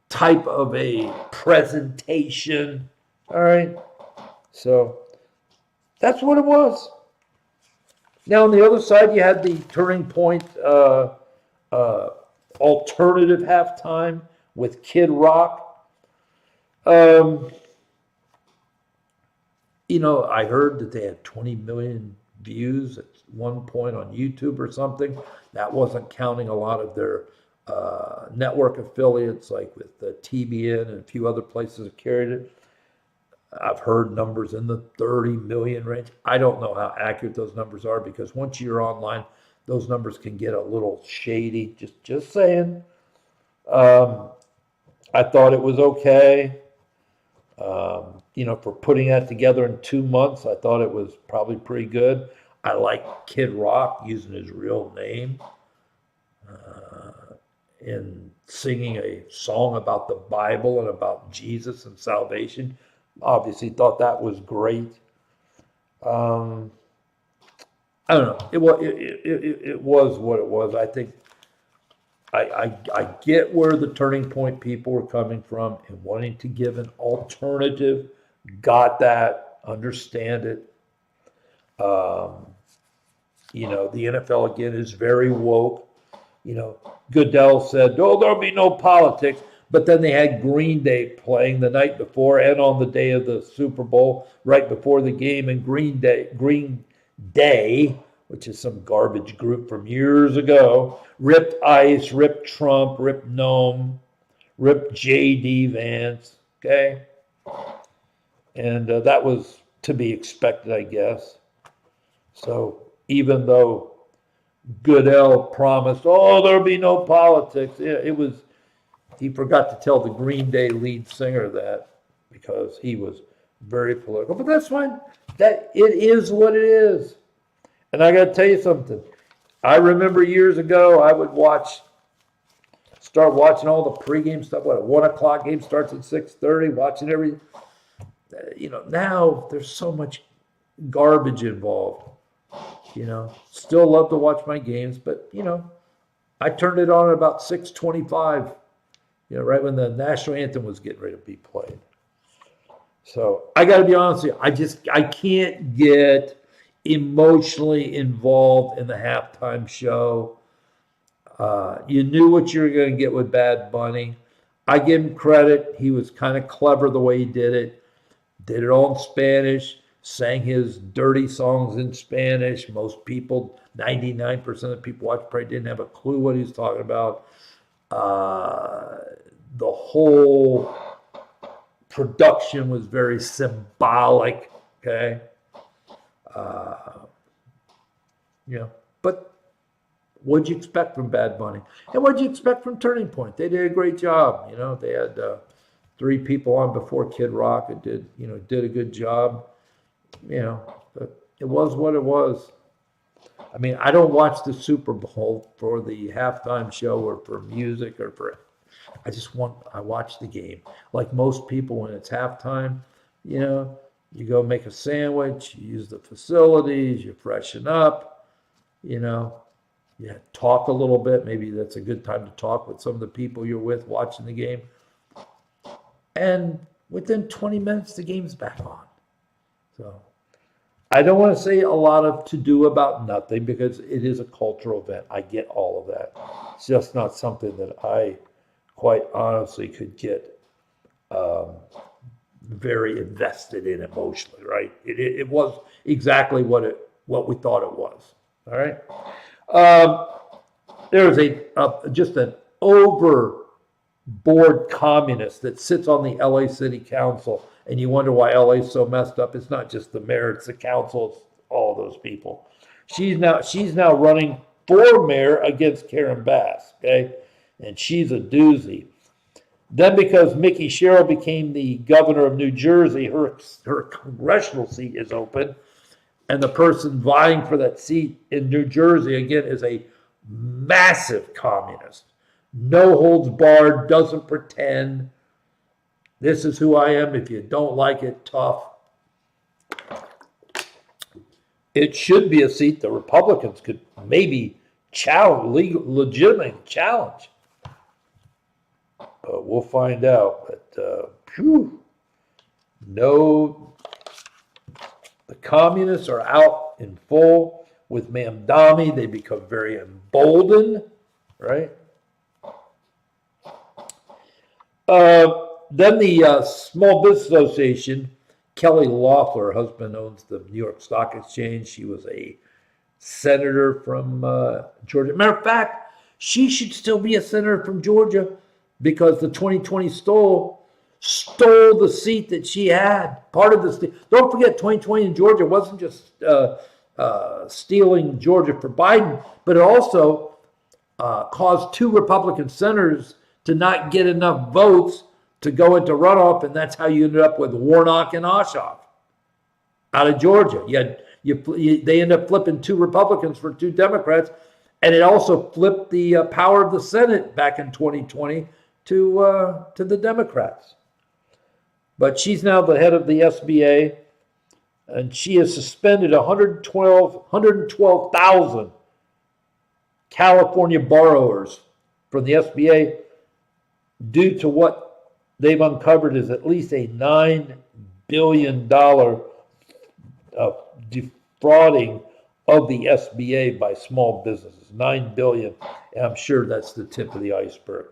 type of a presentation. All right? So that's what it was. Now, on the other side, you had the Turning Point alternative halftime with Kid Rock. I heard that they had 20 million views at one point on YouTube or something. That wasn't counting a lot of their network affiliates like with the TBN and a few other places that carried it. I've heard numbers in the 30 million range. I don't know how accurate those numbers are because once you're online, those numbers can get a little shady. Just saying. I thought it was okay. For putting that together in 2 months, I thought it was probably pretty good. I like Kid Rock using his real name in singing a song about the Bible and about Jesus and salvation. Obviously thought that was great. I don't know. It was what it was. I think I get where the Turning Point people were coming from and wanting to give an alternative. Got that. Understand it. The NFL again is very woke. Goodell said, "Oh, there'll be no politics." But then they had Green Day playing the night before and on the day of the Super Bowl, right before the game. And Green Day, which is some garbage group from years ago, ripped Ice, ripped Trump, ripped Noam, ripped J.D. Vance. Okay, and that was to be expected, I guess. So even though Goodell promised, "Oh, there'll be no politics," he forgot to tell the Green Day lead singer that, because he was very political. But that's fine. That it is what it is. And I got to tell you something. I remember years ago, I would start watching all the pregame stuff. What, a 1 o'clock game starts at 6:30, watching everything. Now there's so much garbage involved. Still love to watch my games, but I turned it on at about 6:25, right when the national anthem was getting ready to be played. So I got to be honest with you, I can't get emotionally involved in the halftime show. You knew what you were going to get with Bad Bunny. I give him credit. He was kind of clever the way he did it. Did it all in Spanish. Sang his dirty songs in Spanish. Most people, 99% of the people watching, probably didn't have a clue what he was talking about. The whole production was very symbolic, okay? But what'd you expect from Bad Bunny? And what'd you expect from Turning Point? They did a great job. They had 3 people on before Kid Rock that did a good job. But it was what it was. I mean, I don't watch the Super Bowl for the halftime show or for music I watch the game. Like most people, when it's halftime, you go make a sandwich, you use the facilities, you freshen up, you talk a little bit. Maybe that's a good time to talk with some of the people you're with watching the game. And within 20 minutes, the game's back on. So I don't want to say a lot of to do about nothing, because it is a cultural event. I get all of that. It's just not something that I quite honestly could get very invested in emotionally, right? It was exactly what we thought it was. All right. There's just an overboard communist that sits on the LA City Council, and you wonder why LA is so messed up. It's not just the mayor, it's the council, it's all those people. She's now running for mayor against Karen Bass, okay? And she's a doozy. Then, because Mickey Sherrill became the governor of New Jersey, her congressional seat is open, and the person vying for that seat in New Jersey, again, is a massive communist. No holds barred, doesn't pretend. This is who I am. If you don't like it, tough. It should be a seat the Republicans could maybe legitimately challenge. But we'll find out. But the communists are out in full with Mamdani. They become very emboldened, right? Then the Small Business Association, Kelly Loeffler, her husband owns the New York Stock Exchange. She was a senator from Georgia. Matter of fact, she should still be a senator from Georgia, because the 2020 stole the seat that she had. Part of the don't forget, 2020 in Georgia wasn't just stealing Georgia for Biden, but it also caused 2 Republican senators to not get enough votes to go into runoff, and that's how you ended up with Warnock and Ossoff out of Georgia. They ended up flipping 2 Republicans for 2 Democrats, and it also flipped the power of the Senate back in 2020 to the Democrats. But she's now the head of the SBA, and she has suspended 112,000 California borrowers from the SBA due to what they've uncovered is at least a $9 billion defrauding of the SBA by small businesses. $9 billion, and I'm sure that's the tip of the iceberg.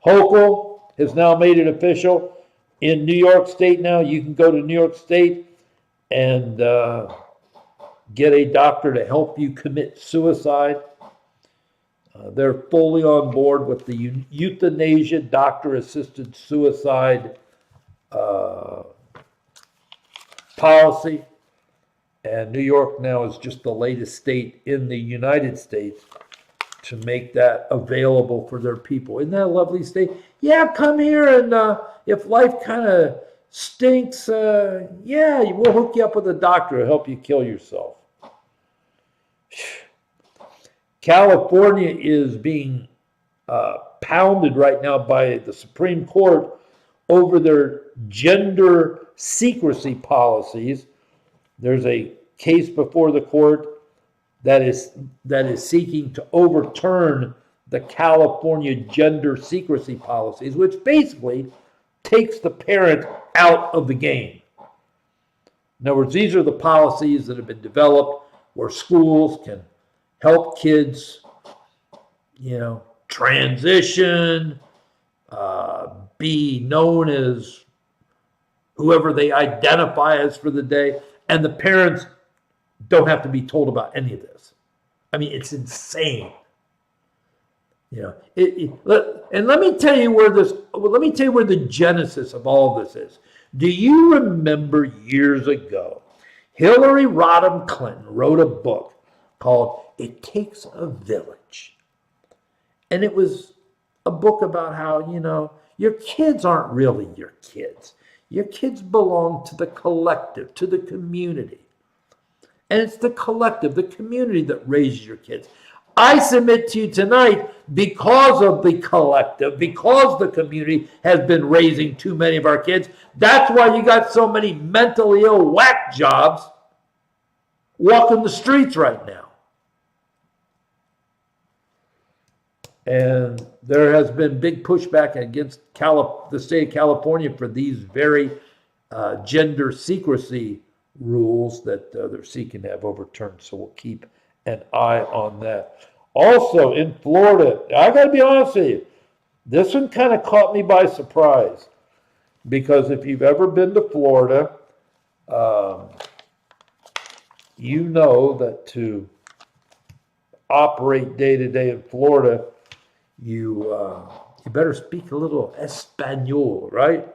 Hochul has now made it official in New York State. Now you can go to New York State and get a doctor to help you commit suicide. They're fully on board with the euthanasia, doctor-assisted suicide policy. And New York now is just the latest state in the United States to make that available for their people. Isn't that a lovely state? Yeah, come here, and if life kind of stinks, yeah, we'll hook you up with a doctor to help you kill yourself. California is being pounded right now by the Supreme Court over their gender secrecy policies. There's a case before the court that is seeking to overturn the California gender secrecy policies, which basically takes the parent out of the game. In other words, these are the policies that have been developed where schools can help kids, transition, be known as whoever they identify as for the day, and the parents don't have to be told about any of this. I mean, it's insane. And let me tell you where the genesis of all this is. Do you remember years ago, Hillary Rodham Clinton wrote a book called It Takes a Village. And it was a book about how, your kids aren't really your kids. Your kids belong to the collective, to the community. And it's the collective, the community that raises your kids. I submit to you tonight, because of the collective, because the community has been raising too many of our kids, that's why you got so many mentally ill whack jobs walking the streets right now. And there has been big pushback against the state of California for these very gender secrecy rules that they're seeking to have overturned. So we'll keep an eye on that. Also in Florida, I got to be honest with you, this one kind of caught me by surprise, because if you've ever been to Florida, you know that to operate day to day in Florida, you better speak a little Espanol, right?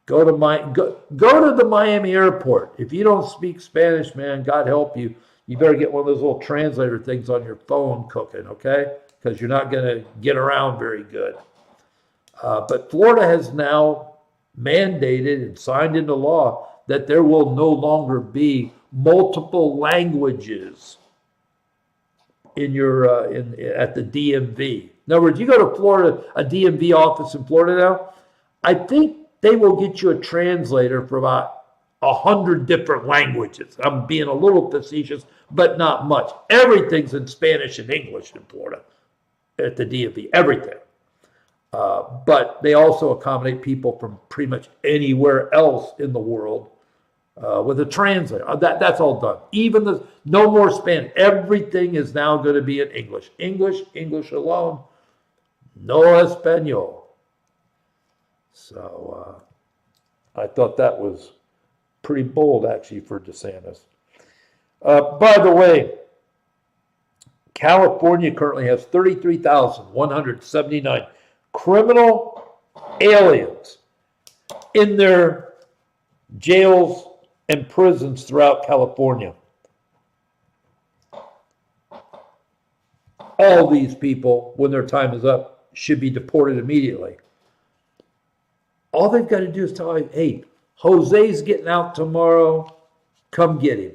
Go to the Miami airport. If you don't speak Spanish, man, God help you. You better get one of those little translator things on your phone cooking, okay? Because you're not going to get around very good. But Florida has now mandated and signed into law that there will no longer be multiple languages in your at the DMV. In other words, you go to Florida, a DMV office in Florida now, I think they will get you a translator for about 100 different languages. I'm being a little facetious, but not much. Everything's in Spanish and English in Florida at the DMV, everything. But they also accommodate people from pretty much anywhere else in the world with a translator. That's all done. Even no more Spanish. Everything is now going to be in English. English alone. No Espanol. So I thought that was pretty bold, actually, for DeSantis. By the way, California currently has 33,179 criminal aliens in their jails and prisons throughout California. All these people, when their time is up, should be deported immediately. All they've got to do is tell him, hey, Jose's getting out tomorrow, come get him.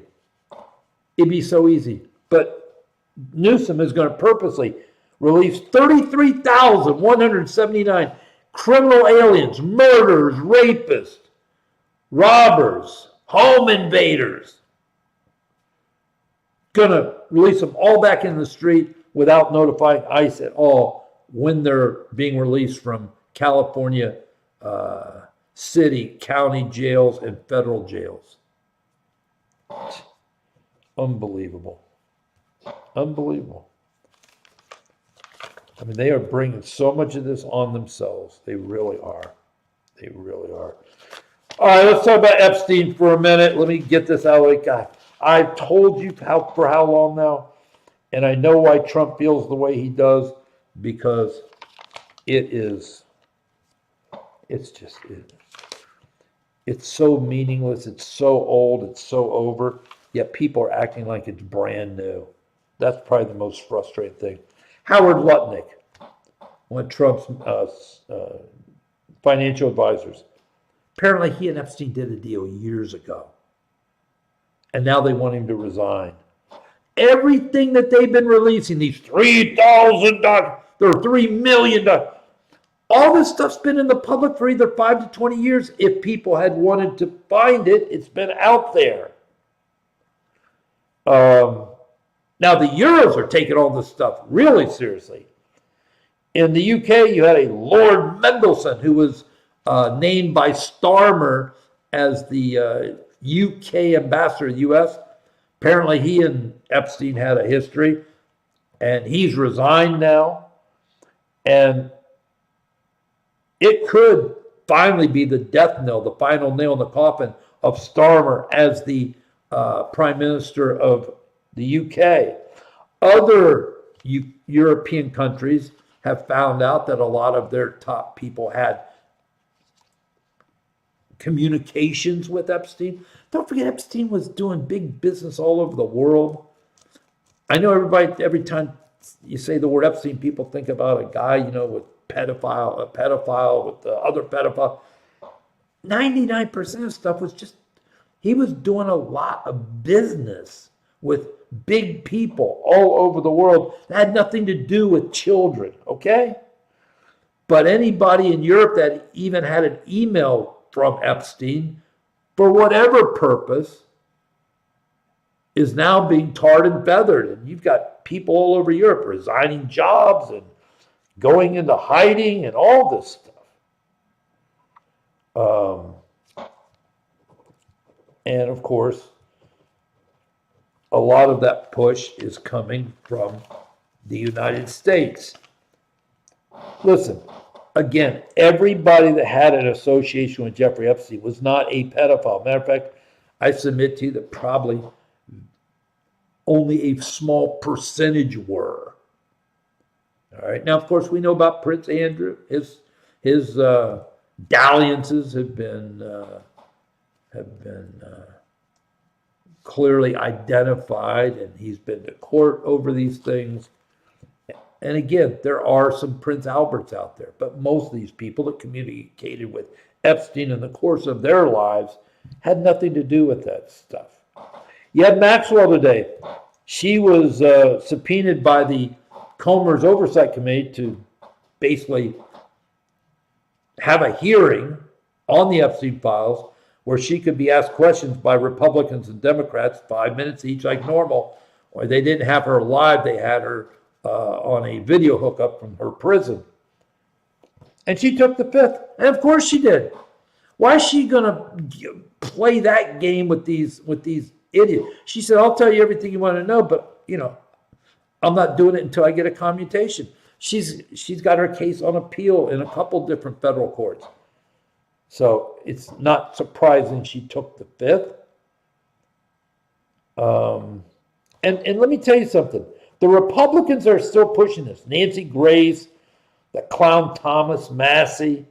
It'd be so easy. But Newsom is going to purposely release 33,179 criminal aliens, murderers, rapists, robbers, home invaders. Going to release them all back into the street without notifying ICE at all when they're being released from California city, county jails, and federal jails. Unbelievable. Unbelievable. I mean, they are bringing so much of this on themselves. They really are. They really are. All right, let's talk about Epstein for a minute. Let me get this out of the way. God, I've told you for how long now, and I know why Trump feels the way he does, because it's so meaningless. It's so old. It's so over. Yet people are acting like it's brand new. That's probably the most frustrating thing. Howard Lutnick, one of Trump's financial advisors. Apparently he and Epstein did a deal years ago. And now they want him to resign. Everything that they've been releasing, these $3,000, they're $3 million, all this stuff's been in the public for either 5 to 20 years. If people had wanted to find it, it's been out there. Now the Euros are taking all this stuff really seriously. In the UK, you had a Lord Mendelsohn who was named by Starmer as the UK ambassador to the US. Apparently he and Epstein had a history, and he's resigned now. And it could finally be the death knell, the final nail in the coffin of Starmer as the Prime Minister of the UK. Other European countries have found out that a lot of their top people had communications with Epstein. Don't forget, Epstein was doing big business all over the world. I know everybody, every time you say the word Epstein, people think about a guy, with a pedophile with the other pedophile. 99% of stuff was just, he was doing a lot of business with big people all over the world that had nothing to do with children, okay? But anybody in Europe that even had an email from Epstein, for whatever purpose, is now being tarred and feathered. And you've got people all over Europe resigning jobs and going into hiding and all this stuff. And of course, a lot of that push is coming from the United States. Listen, again, everybody that had an association with Jeffrey Epstein was not a pedophile. Matter of fact, I submit to you that probably only a small percentage were. All right. Now, of course, we know about Prince Andrew. His dalliances have been clearly identified, and he's been to court over these things. And again, there are some Prince Alberts out there, but most of these people that communicated with Epstein in the course of their lives had nothing to do with that stuff. You had Maxwell today. She was subpoenaed by the Comer's Oversight Committee to basically have a hearing on the Epstein files where she could be asked questions by Republicans and Democrats, 5 minutes each like normal. Or they didn't have her live, they had her on a video hookup from her prison. And she took the fifth. And of course she did. Why is she going to play that game with these idiots? She said, I'll tell you everything you want to know, but, I'm not doing it until I get a commutation. She's got her case on appeal in a couple different federal courts. So it's not surprising she took the fifth. And let me tell you something. The Republicans are still pushing this. Nancy Grace, the clown Thomas Massey.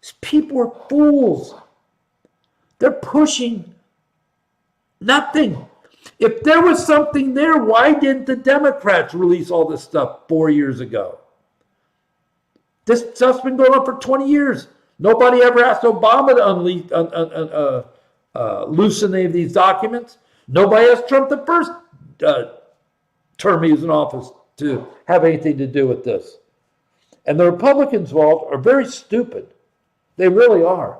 These people are fools. They're pushing nothing. If there was something there, why didn't the Democrats release all this stuff 4 years ago? This stuff's been going on for 20 years. Nobody ever asked Obama to loosen any of these documents. Nobody asked Trump the first term he was in office to have anything to do with this. And the Republicans involved are very stupid. They really are.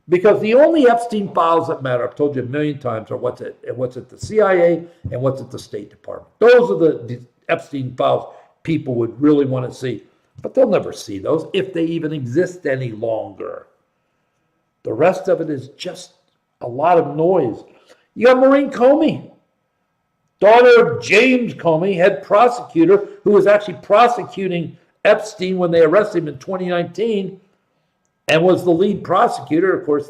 Because the only Epstein files that matter, I've told you a million times, are what's at the CIA and what's at the State Department. Those are the Epstein files people would really want to see. But they'll never see those if they even exist any longer. The rest of it is just a lot of noise. You got Maureen Comey. daughter of James Comey, head prosecutor, who was actually prosecuting Epstein when they arrested him in 2019 and was the lead prosecutor. Of course,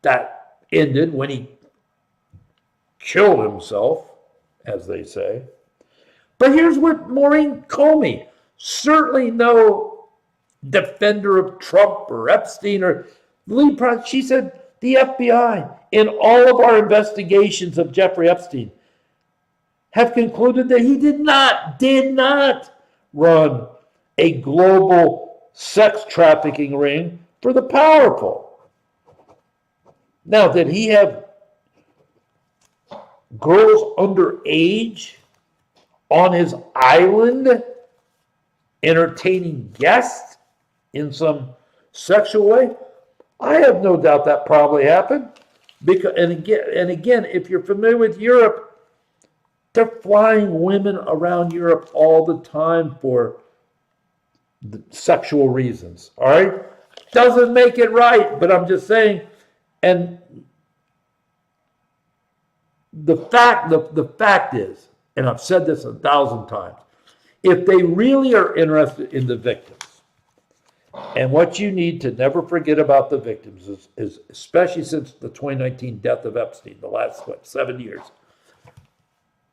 that ended when he killed himself, as they say. But here's what Maureen Comey, certainly no defender of Trump or Epstein or lead prosecutor, she said, the FBI, in all of our investigations of Jeffrey Epstein, have concluded that he did not run a global sex trafficking ring for the powerful. Now, did he have girls underage on his island entertaining guests in some sexual way? I have no doubt that probably happened. And again, if you're familiar with Europe, they're flying women around Europe all the time for the sexual reasons. All right? Doesn't make it right, but I'm just saying. And the fact is, and I've said this 1,000 times, if they really are interested in the victims, and what you need to never forget about the victims is especially since the 2019 death of Epstein, the last, 7 years,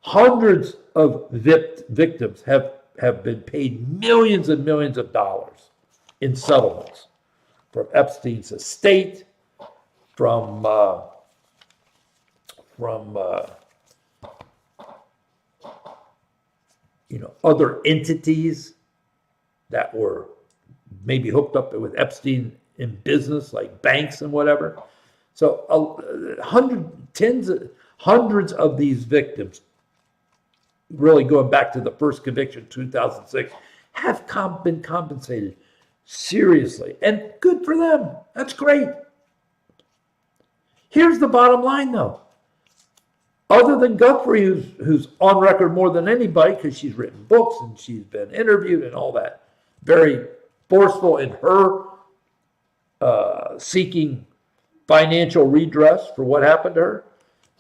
hundreds of victims have been paid millions and millions of dollars in settlements from Epstein's estate, from other entities that were maybe hooked up with Epstein in business, like banks and whatever. So hundreds of these victims, really going back to the first conviction, 2006, have been compensated seriously. And good for them. That's great. Here's the bottom line, though. Other than Guthrie, who's on record more than anybody because she's written books and she's been interviewed and all that, very forceful in her seeking financial redress for what happened to her,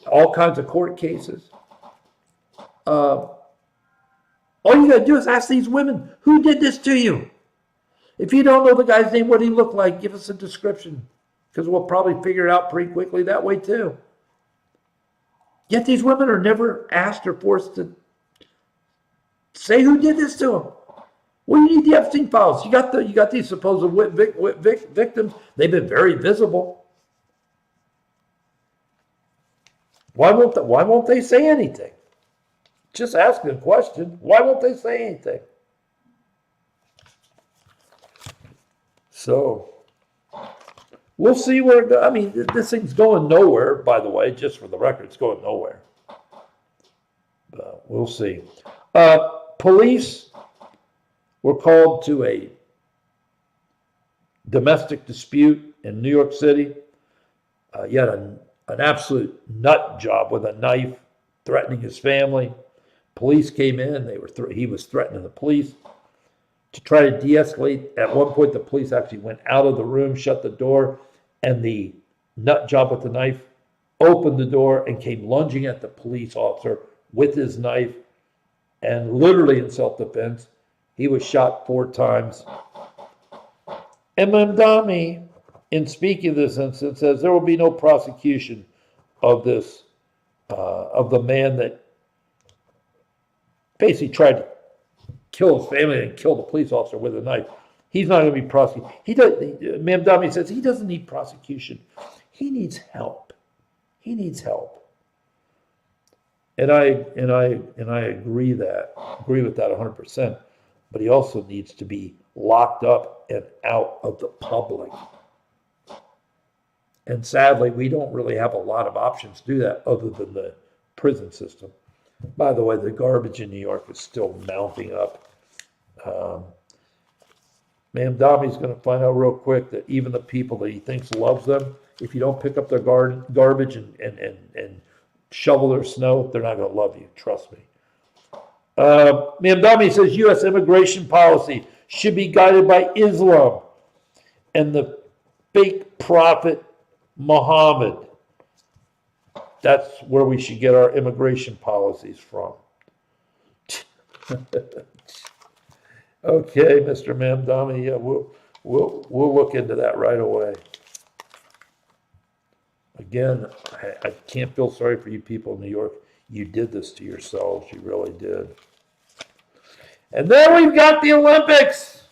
all kinds of court cases. All you got to do is ask these women, who did this to you? If you don't know the guy's name, what he looked like, give us a description, because we'll probably figure it out pretty quickly that way too. Yet these women are never asked or forced to say who did this to them. Well, you need the Epstein files. You got these supposed victims. They've been very visible. Why won't they say anything? Just asking a question. Why won't they say anything? So we'll see where it goes. I mean, this thing's going nowhere, by the way, just for the record, it's going nowhere. We'll see. Police were called to a domestic dispute in New York City. Yet an absolute nut job with a knife threatening his family. Police came in. He was threatening the police to try to de-escalate. At one point, the police actually went out of the room, shut the door, and the nut job with the knife opened the door and came lunging at the police officer with his knife, and literally in self-defense, he was shot 4 times. And Mamdani, in speaking of this incident, says there will be no prosecution of this, of the man that basically tried to kill his family and kill the police officer with a knife. He's not going to be prosecuted. Mamdani says he doesn't need prosecution. He needs help. He needs help. And I agree with that 100%. But he also needs to be locked up and out of the public. And sadly, we don't really have a lot of options to do that other than the prison system. By the way, the garbage in New York is still mounting up. Mamdani's going to find out real quick that even the people that he thinks loves them, if you don't pick up their garbage and shovel their snow, they're not going to love you. Trust me. Mamdani says U.S. immigration policy should be guided by Islam and the fake prophet Muhammad. That's where we should get our immigration policies from. Okay, Mr. Mamdani, yeah, we'll look into that right away. Again, I can't feel sorry for you people in New York. You did this to yourselves. You really did. And then we've got the Olympics.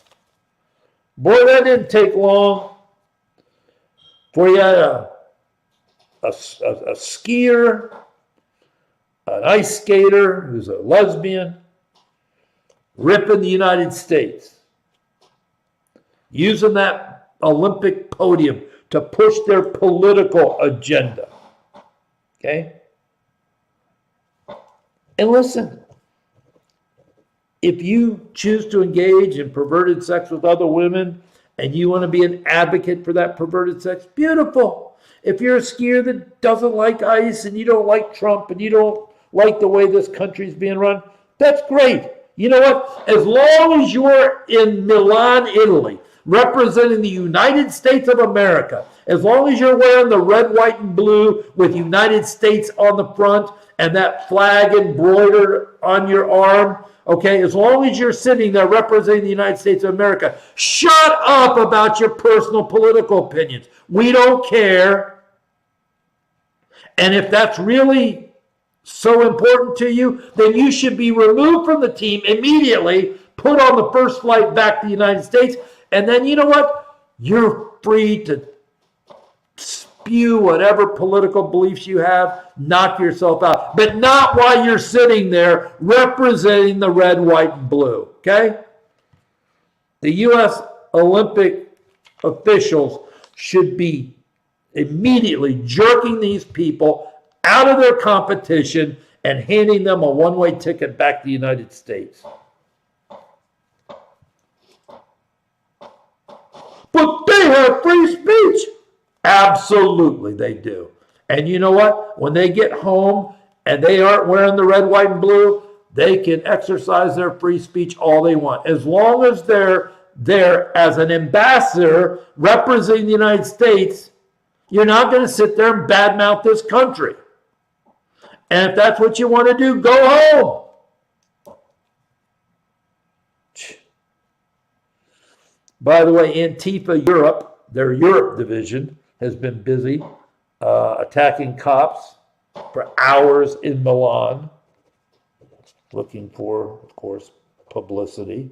Boy, that didn't take long. For you had a skier, an ice skater who's a lesbian, ripping the United States, using that Olympic podium to push their political agenda. Okay? And listen, if you choose to engage in perverted sex with other women and you want to be an advocate for that perverted sex, beautiful. If you're a skier that doesn't like ice and you don't like Trump and you don't like the way this country's being run, that's great. You know what? As long as you're in Milan, Italy, representing the United States of America, as long as you're wearing the red, white, and blue with United States on the front and that flag embroidered on your arm, okay, as long as you're sitting there representing the United States of America, shut up about your personal political opinions. We don't care. And if that's really so important to you, then you should be removed from the team immediately, put on the first flight back to the United States, and then you know what? You're free to spew whatever political beliefs you have, knock yourself out, but not while you're sitting there representing the red, white, and blue, okay? The U.S. Olympic officials should be immediately jerking these people out of their competition and handing them a one-way ticket back to the United States. But they have free speech. Absolutely, they do. And you know what? When they get home and they aren't wearing the red, white, and blue, they can exercise their free speech all they want. As long as they're there as an ambassador representing the United States, you're not going to sit there and badmouth this country. And if that's what you want to do, go home. By the way, Antifa Europe, their Europe division, has been busy attacking cops for hours in Milan, looking for, of course, publicity.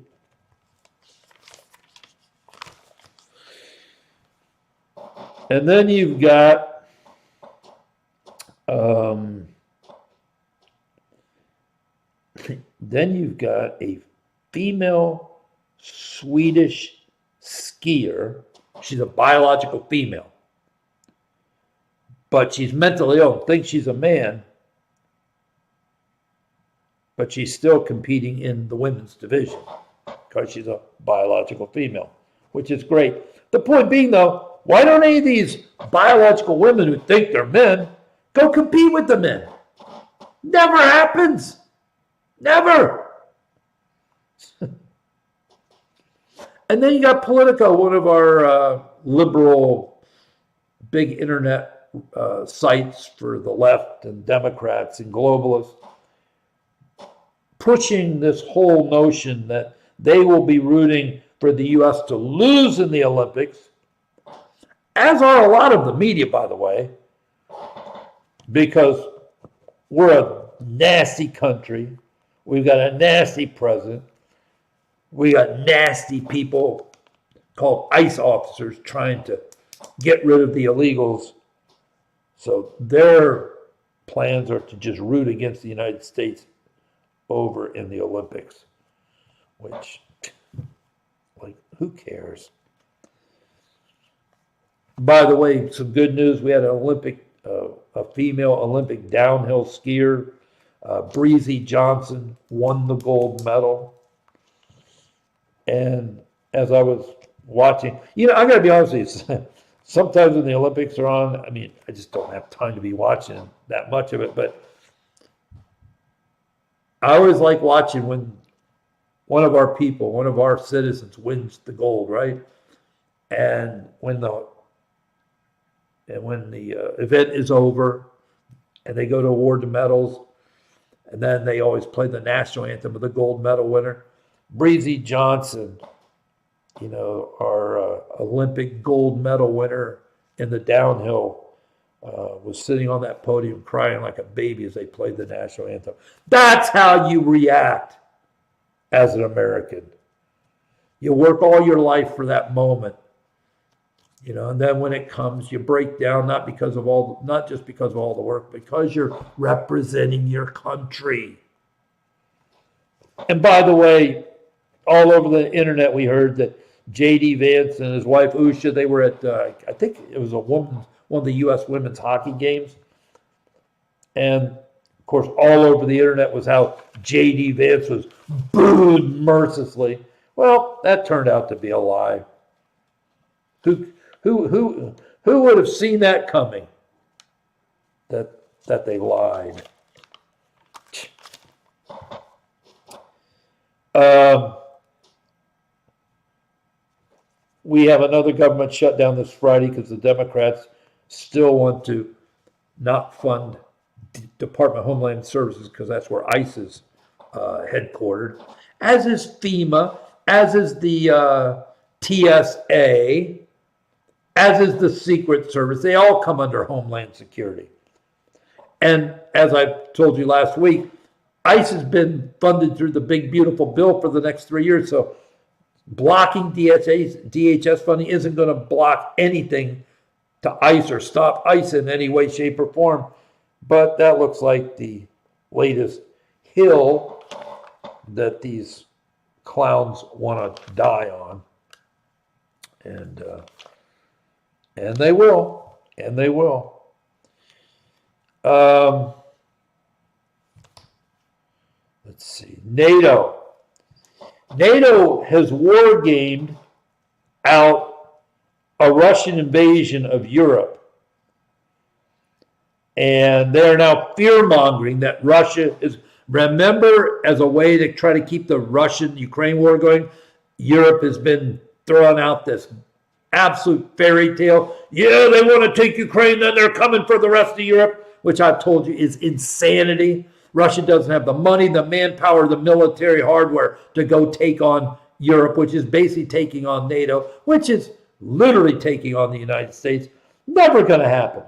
And then you've got a female Swedish skier. She's a biological female, but she's mentally ill, thinks she's a man, but she's still competing in the women's division because she's a biological female, which is great. The point being, though, why don't any of these biological women who think they're men go compete with the men? Never happens. Never. And then you got Politico, one of our liberal big internet sites for the left and Democrats and globalists, pushing this whole notion that they will be rooting for the U.S. to lose in the Olympics, as are a lot of the media, by the way, because we're a nasty country. We've got a nasty president. We got nasty people called ICE officers trying to get rid of the illegals. So their plans are to just root against the United States over in the Olympics, which, like, who cares? By the way, some good news. We had an a female Olympic downhill skier, Breezy Johnson, won the gold medal. And as I was watching, I got to be honest with you, sometimes when the Olympics are on, I just don't have time to be watching that much of it, but I always like watching when one of our people, one of our citizens wins the gold, right? And when the event is over and they go to award the medals. And then they always play the national anthem of the gold medal winner. Breezy Johnson, our Olympic gold medal winner in the downhill, was sitting on that podium crying like a baby as they played the national anthem. That's how you react as an American. You work all your life for that moment, and then when it comes, you break down, not just because of all the work, because you're representing your country. And by the way, all over the internet, we heard that J.D. Vance and his wife Usha, they were at, I think it was one of the U.S. women's hockey games. And of course, all over the internet was how J.D. Vance was booed mercilessly. Well, that turned out to be a lie. Who would have seen that coming? That they lied. We have another government shutdown this Friday because the Democrats still want to not fund Department of Homeland Services because that's where ICE is headquartered, as is FEMA, as is the TSA, as is the Secret Service. They all come under Homeland Security. And as I told you last week, ICE has been funded through the big, beautiful bill for the next 3 years. So blocking DHS funding isn't going to block anything to ICE or stop ICE in any way, shape, or form. But that looks like the latest hill that these clowns want to die on. And they will. And they will. Let's see. NATO has war gamed out a Russian invasion of Europe. And they're now fear-mongering that Russia is, remember, as a way to try to keep the Russian-Ukraine war going, Europe has been throwing out this absolute fairy tale. Yeah, they want to take Ukraine, then they're coming for the rest of Europe, which I've told you is insanity. Russia doesn't have the money, the manpower, the military hardware to go take on Europe, which is basically taking on NATO, which is literally taking on the United States. Never going to happen.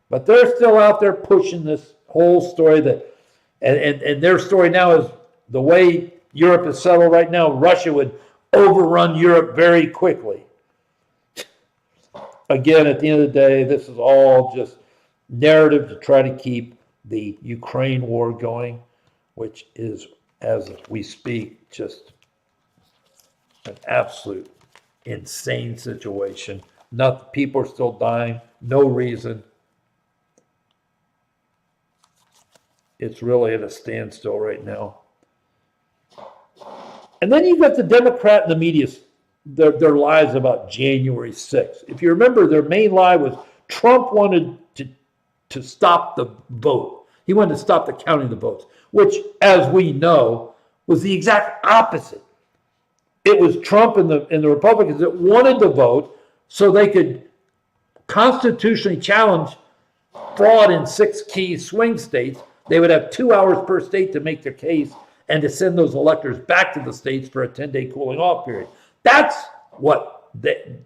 But they're still out there pushing this whole story that, and their story now is the way Europe is settled right now, Russia would overrun Europe very quickly. Again, at the end of the day, this is all just narrative to try to keep the Ukraine war going, which is, as we speak, just an absolute insane situation. People are still dying, no reason. It's really at a standstill right now. And then you've got the Democrat and the media, their lies about January 6th. If you remember, their main lie was Trump wanted to stop the vote. He wanted to stop the counting of the votes, which, as we know, was the exact opposite. It was Trump and the Republicans that wanted the vote so they could constitutionally challenge fraud in 6 key swing states. They would have 2 hours per state to make their case and to send those electors back to the states for a 10-day cooling off period. That's what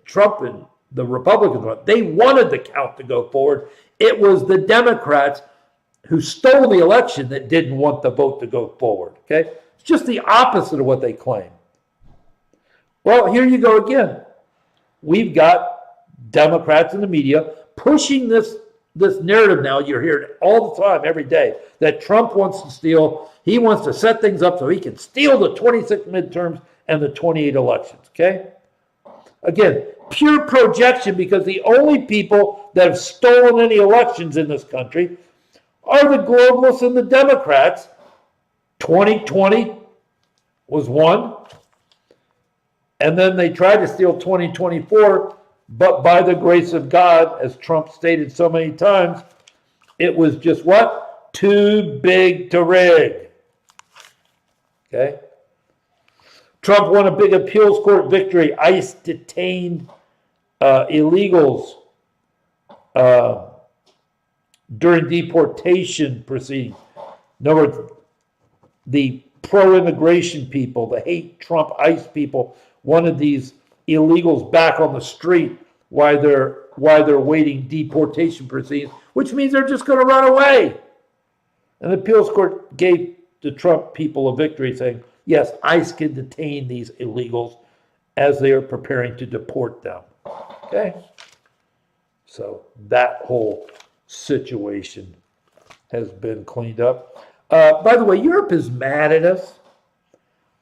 Trump and the Republicans want. They wanted the count to go forward. It was the Democrats who stole the election that didn't want the vote to go forward. Okay? It's just the opposite of what they claim. Well, here you go again. We've got Democrats in the media pushing this narrative now. You're hearing it all the time, every day, that Trump wants to steal. He wants to set things up so he can steal the 26 midterms and the 28 elections. Okay? Again, pure projection, because the only people that have stolen any elections in this country are the globalists and the Democrats. 2020 was one. And then they tried to steal 2024, but by the grace of God, as Trump stated so many times, it was just what? Too big to rig. Okay? Trump won a big appeals court victory. ICE detained illegals during deportation proceedings. In other words, the pro-immigration people, the hate Trump ICE people, wanted these illegals back on the street while they're waiting deportation proceedings, which means they're just going to run away. And the appeals court gave the Trump people a victory, saying, yes, ICE can detain these illegals as they are preparing to deport them. Okay? So that whole situation has been cleaned up. By the way, Europe is mad at us.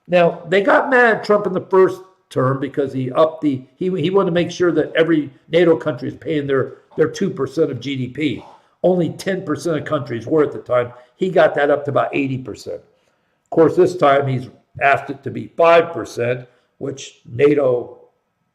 Now, they got mad at Trump in the first term because he wanted to make sure that every NATO country is paying their 2% of GDP. Only 10% of countries were at the time. He got that up to about 80%. Of course, this time he's asked it to be 5%, which NATO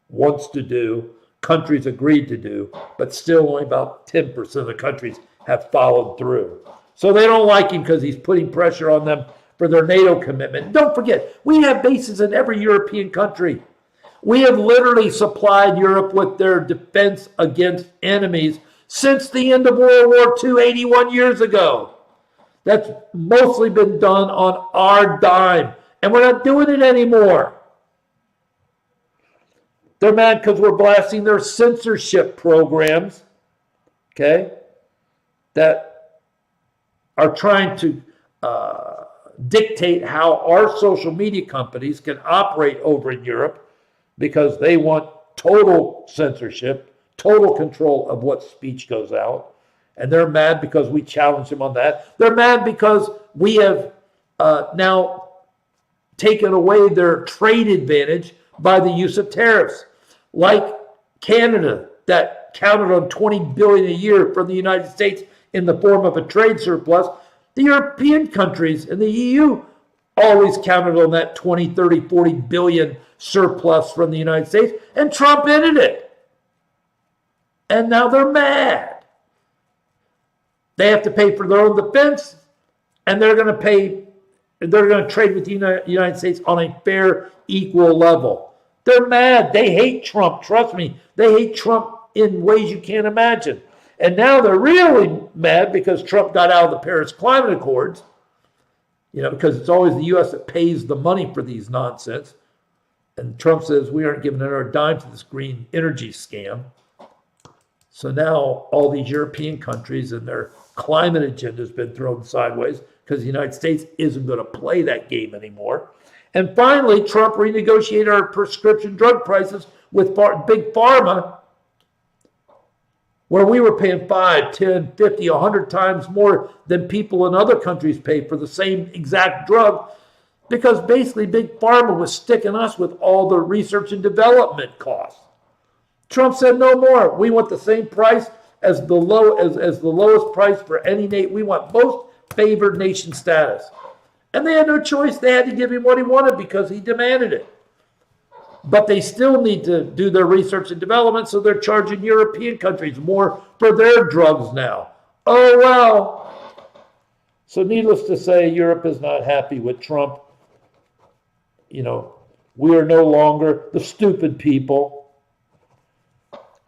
wants to do, countries agreed to do, but still only about 10% of the countries have followed through. So they don't like him because he's putting pressure on them for their NATO commitment. Don't forget, we have bases in every European country. We have literally supplied Europe with their defense against enemies since the end of World War II, 81 years ago. That's mostly been done on our dime, and we're not doing it anymore. They're mad because we're blasting their censorship programs, okay, that are trying to dictate how our social media companies can operate over in Europe because they want total censorship, total control of what speech goes out. And they're mad because we challenge them on that. They're mad because we have now taken away their trade advantage by the use of tariffs. Like Canada, that counted on $20 billion a year from the United States in the form of a trade surplus. The European countries and the EU always counted on that 20, 30, 40 billion surplus from the United States, and Trump ended it. And now they're mad. They have to pay for their own defense, and they're going to trade with the United States on a fair, equal level. They're mad. They hate Trump. Trust me, they hate Trump in ways you can't imagine. And now they're really mad because Trump got out of the Paris Climate Accords, because it's always the U.S. that pays the money for these nonsense. And Trump says we aren't giving another dime to this green energy scam. So now all these European countries and their climate agenda has been thrown sideways because the United States isn't going to play that game anymore. And finally, Trump renegotiated our prescription drug prices with Big Pharma, where we were paying 5, 10, 50, 100 times more than people in other countries pay for the same exact drug, because basically Big Pharma was sticking us with all the research and development costs. Trump said no more. We want the same price as the lowest price for any nation. We want most favored nation status. And they had no choice. They had to give him what he wanted because he demanded it. But they still need to do their research and development, so they're charging European countries more for their drugs now. Oh, well. So needless to say, Europe is not happy with Trump. We are no longer the stupid people.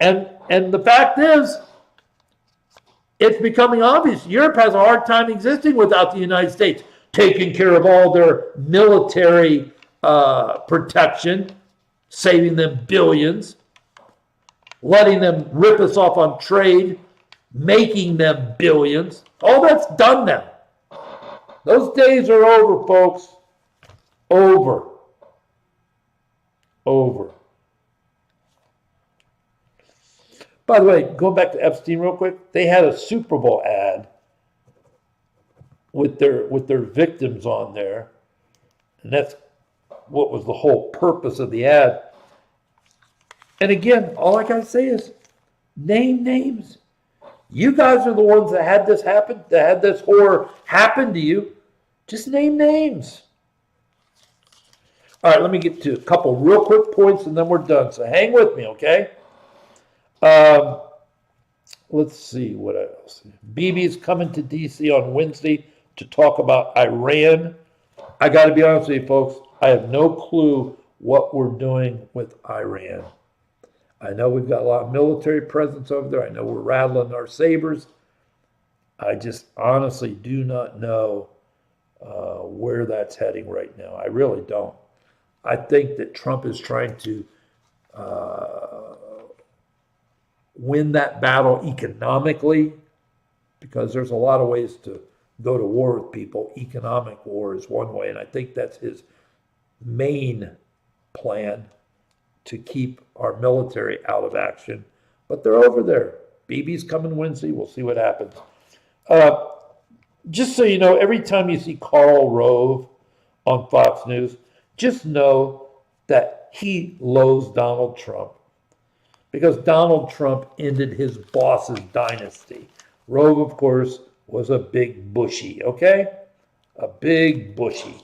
And the fact is, it's becoming obvious. Europe has a hard time existing without the United States taking care of all their military protection, saving them billions, letting them rip us off on trade, making them billions. All that's done now. Those days are over, folks. Over. By the way, going back to Epstein real quick, they had a Super Bowl ad with their victims on there, and that's what was the whole purpose of the ad. And again, all I gotta say is name names. You guys are the ones that had this happen, that had this horror happen to you. Just name names. All right, let me get to a couple real quick points and then we're done. So hang with me, okay? Let's see what else. Bibi's coming to D.C. on Wednesday to talk about Iran. I got to be honest with you, folks. I have no clue what we're doing with Iran. I know we've got a lot of military presence over there. I know we're rattling our sabers. I just honestly do not know where that's heading right now. I really don't. I think that Trump is trying to win that battle economically, because there's a lot of ways to go to war with people. Economic war is one way, and I think that's his main plan, to keep our military out of action. But they're over there. BB's coming Wednesday. We'll see what happens. Just so you know, every time you see Karl Rove on Fox News, just know that he loathes Donald Trump, because Donald Trump ended his boss's dynasty. Rove, of course, was a big bushy, okay? A big bushy.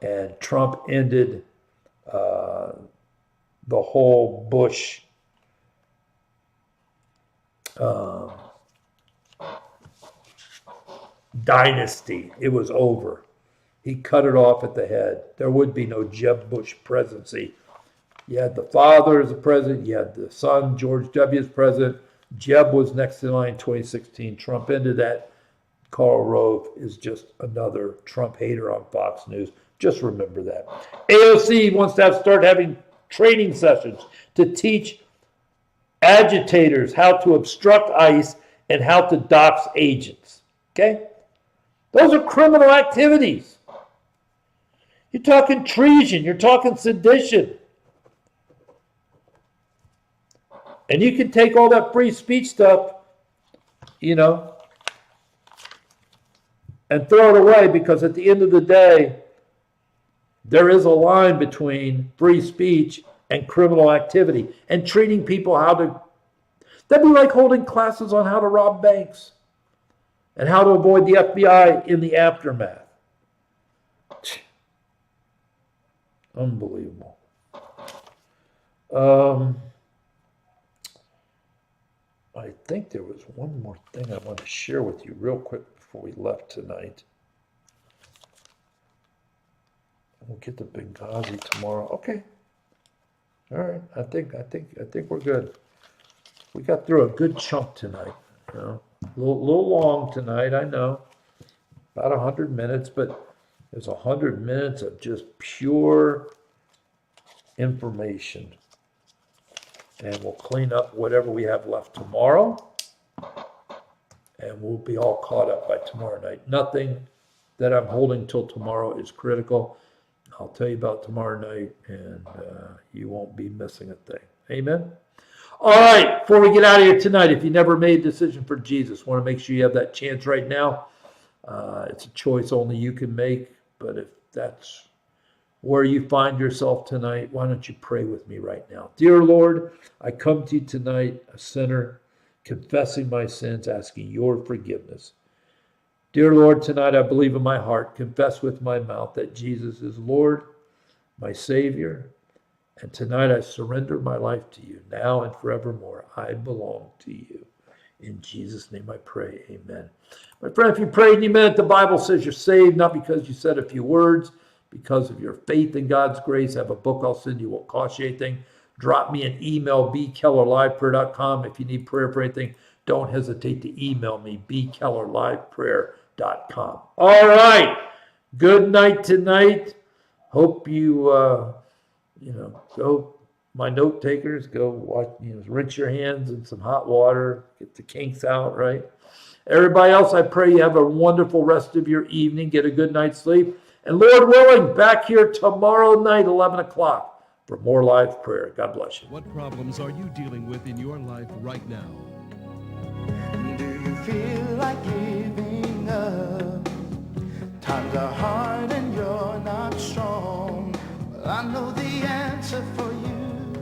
And Trump ended the whole Bush dynasty. It was over. He cut it off at the head. There would be no Jeb Bush presidency. You had the father as the president. You had the son, George W. as president. Jeb was next in line in 2016. Trump ended that. Karl Rove is just another Trump hater on Fox News. Just remember that. AOC wants to start having training sessions to teach agitators how to obstruct ICE and how to dox agents. Okay? Those are criminal activities. You're talking treason. You're talking sedition. And you can take all that free speech stuff, you know, and throw it away, because at the end of the day, there is a line between free speech and criminal activity, and treating people that'd be like holding classes on how to rob banks and how to avoid the FBI in the aftermath. Unbelievable. I think there was one more thing I want to share with you real quick before we left tonight. We'll get to Benghazi tomorrow. Okay. All right. I think we're good. We got through a good chunk tonight. You know, a little long tonight, I know. About 100 minutes, but there's 100 minutes of just pure information. And we'll clean up whatever we have left tomorrow. And we'll be all caught up by tomorrow night. Nothing that I'm holding till tomorrow is critical. I'll tell you about tomorrow night, and you won't be missing a thing. Amen? All right, before we get out of here tonight, if you never made a decision for Jesus, want to make sure you have that chance right now. It's a choice only you can make, but if that's where you find yourself tonight, why don't you pray with me right now? Dear Lord, I come to you tonight, a sinner, confessing my sins, asking your forgiveness. Dear Lord, tonight I believe in my heart, confess with my mouth that Jesus is Lord, my Savior, and tonight I surrender my life to you, now and forevermore. I belong to you. In Jesus' name I pray, amen. My friend, if you prayed and you meant it, the Bible says you're saved, not because you said a few words, because of your faith in God's grace. I have a book I'll send you, won't cost you anything. Drop me an email, bkellerliveprayer.com. If you need prayer for anything, don't hesitate to email me, bkellerliveprayer.com. All right. Good night tonight. Hope you, go, my note takers, go watch, rinse your hands in some hot water, get the kinks out, right? Everybody else, I pray you have a wonderful rest of your evening. Get a good night's sleep. And Lord willing, back here tomorrow night, 11 o'clock, for more live prayer. God bless you. What problems are you dealing with in your life right now? Do you feel like giving up? Times are hard and you're not strong. Well, I know the answer for you,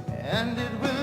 and it will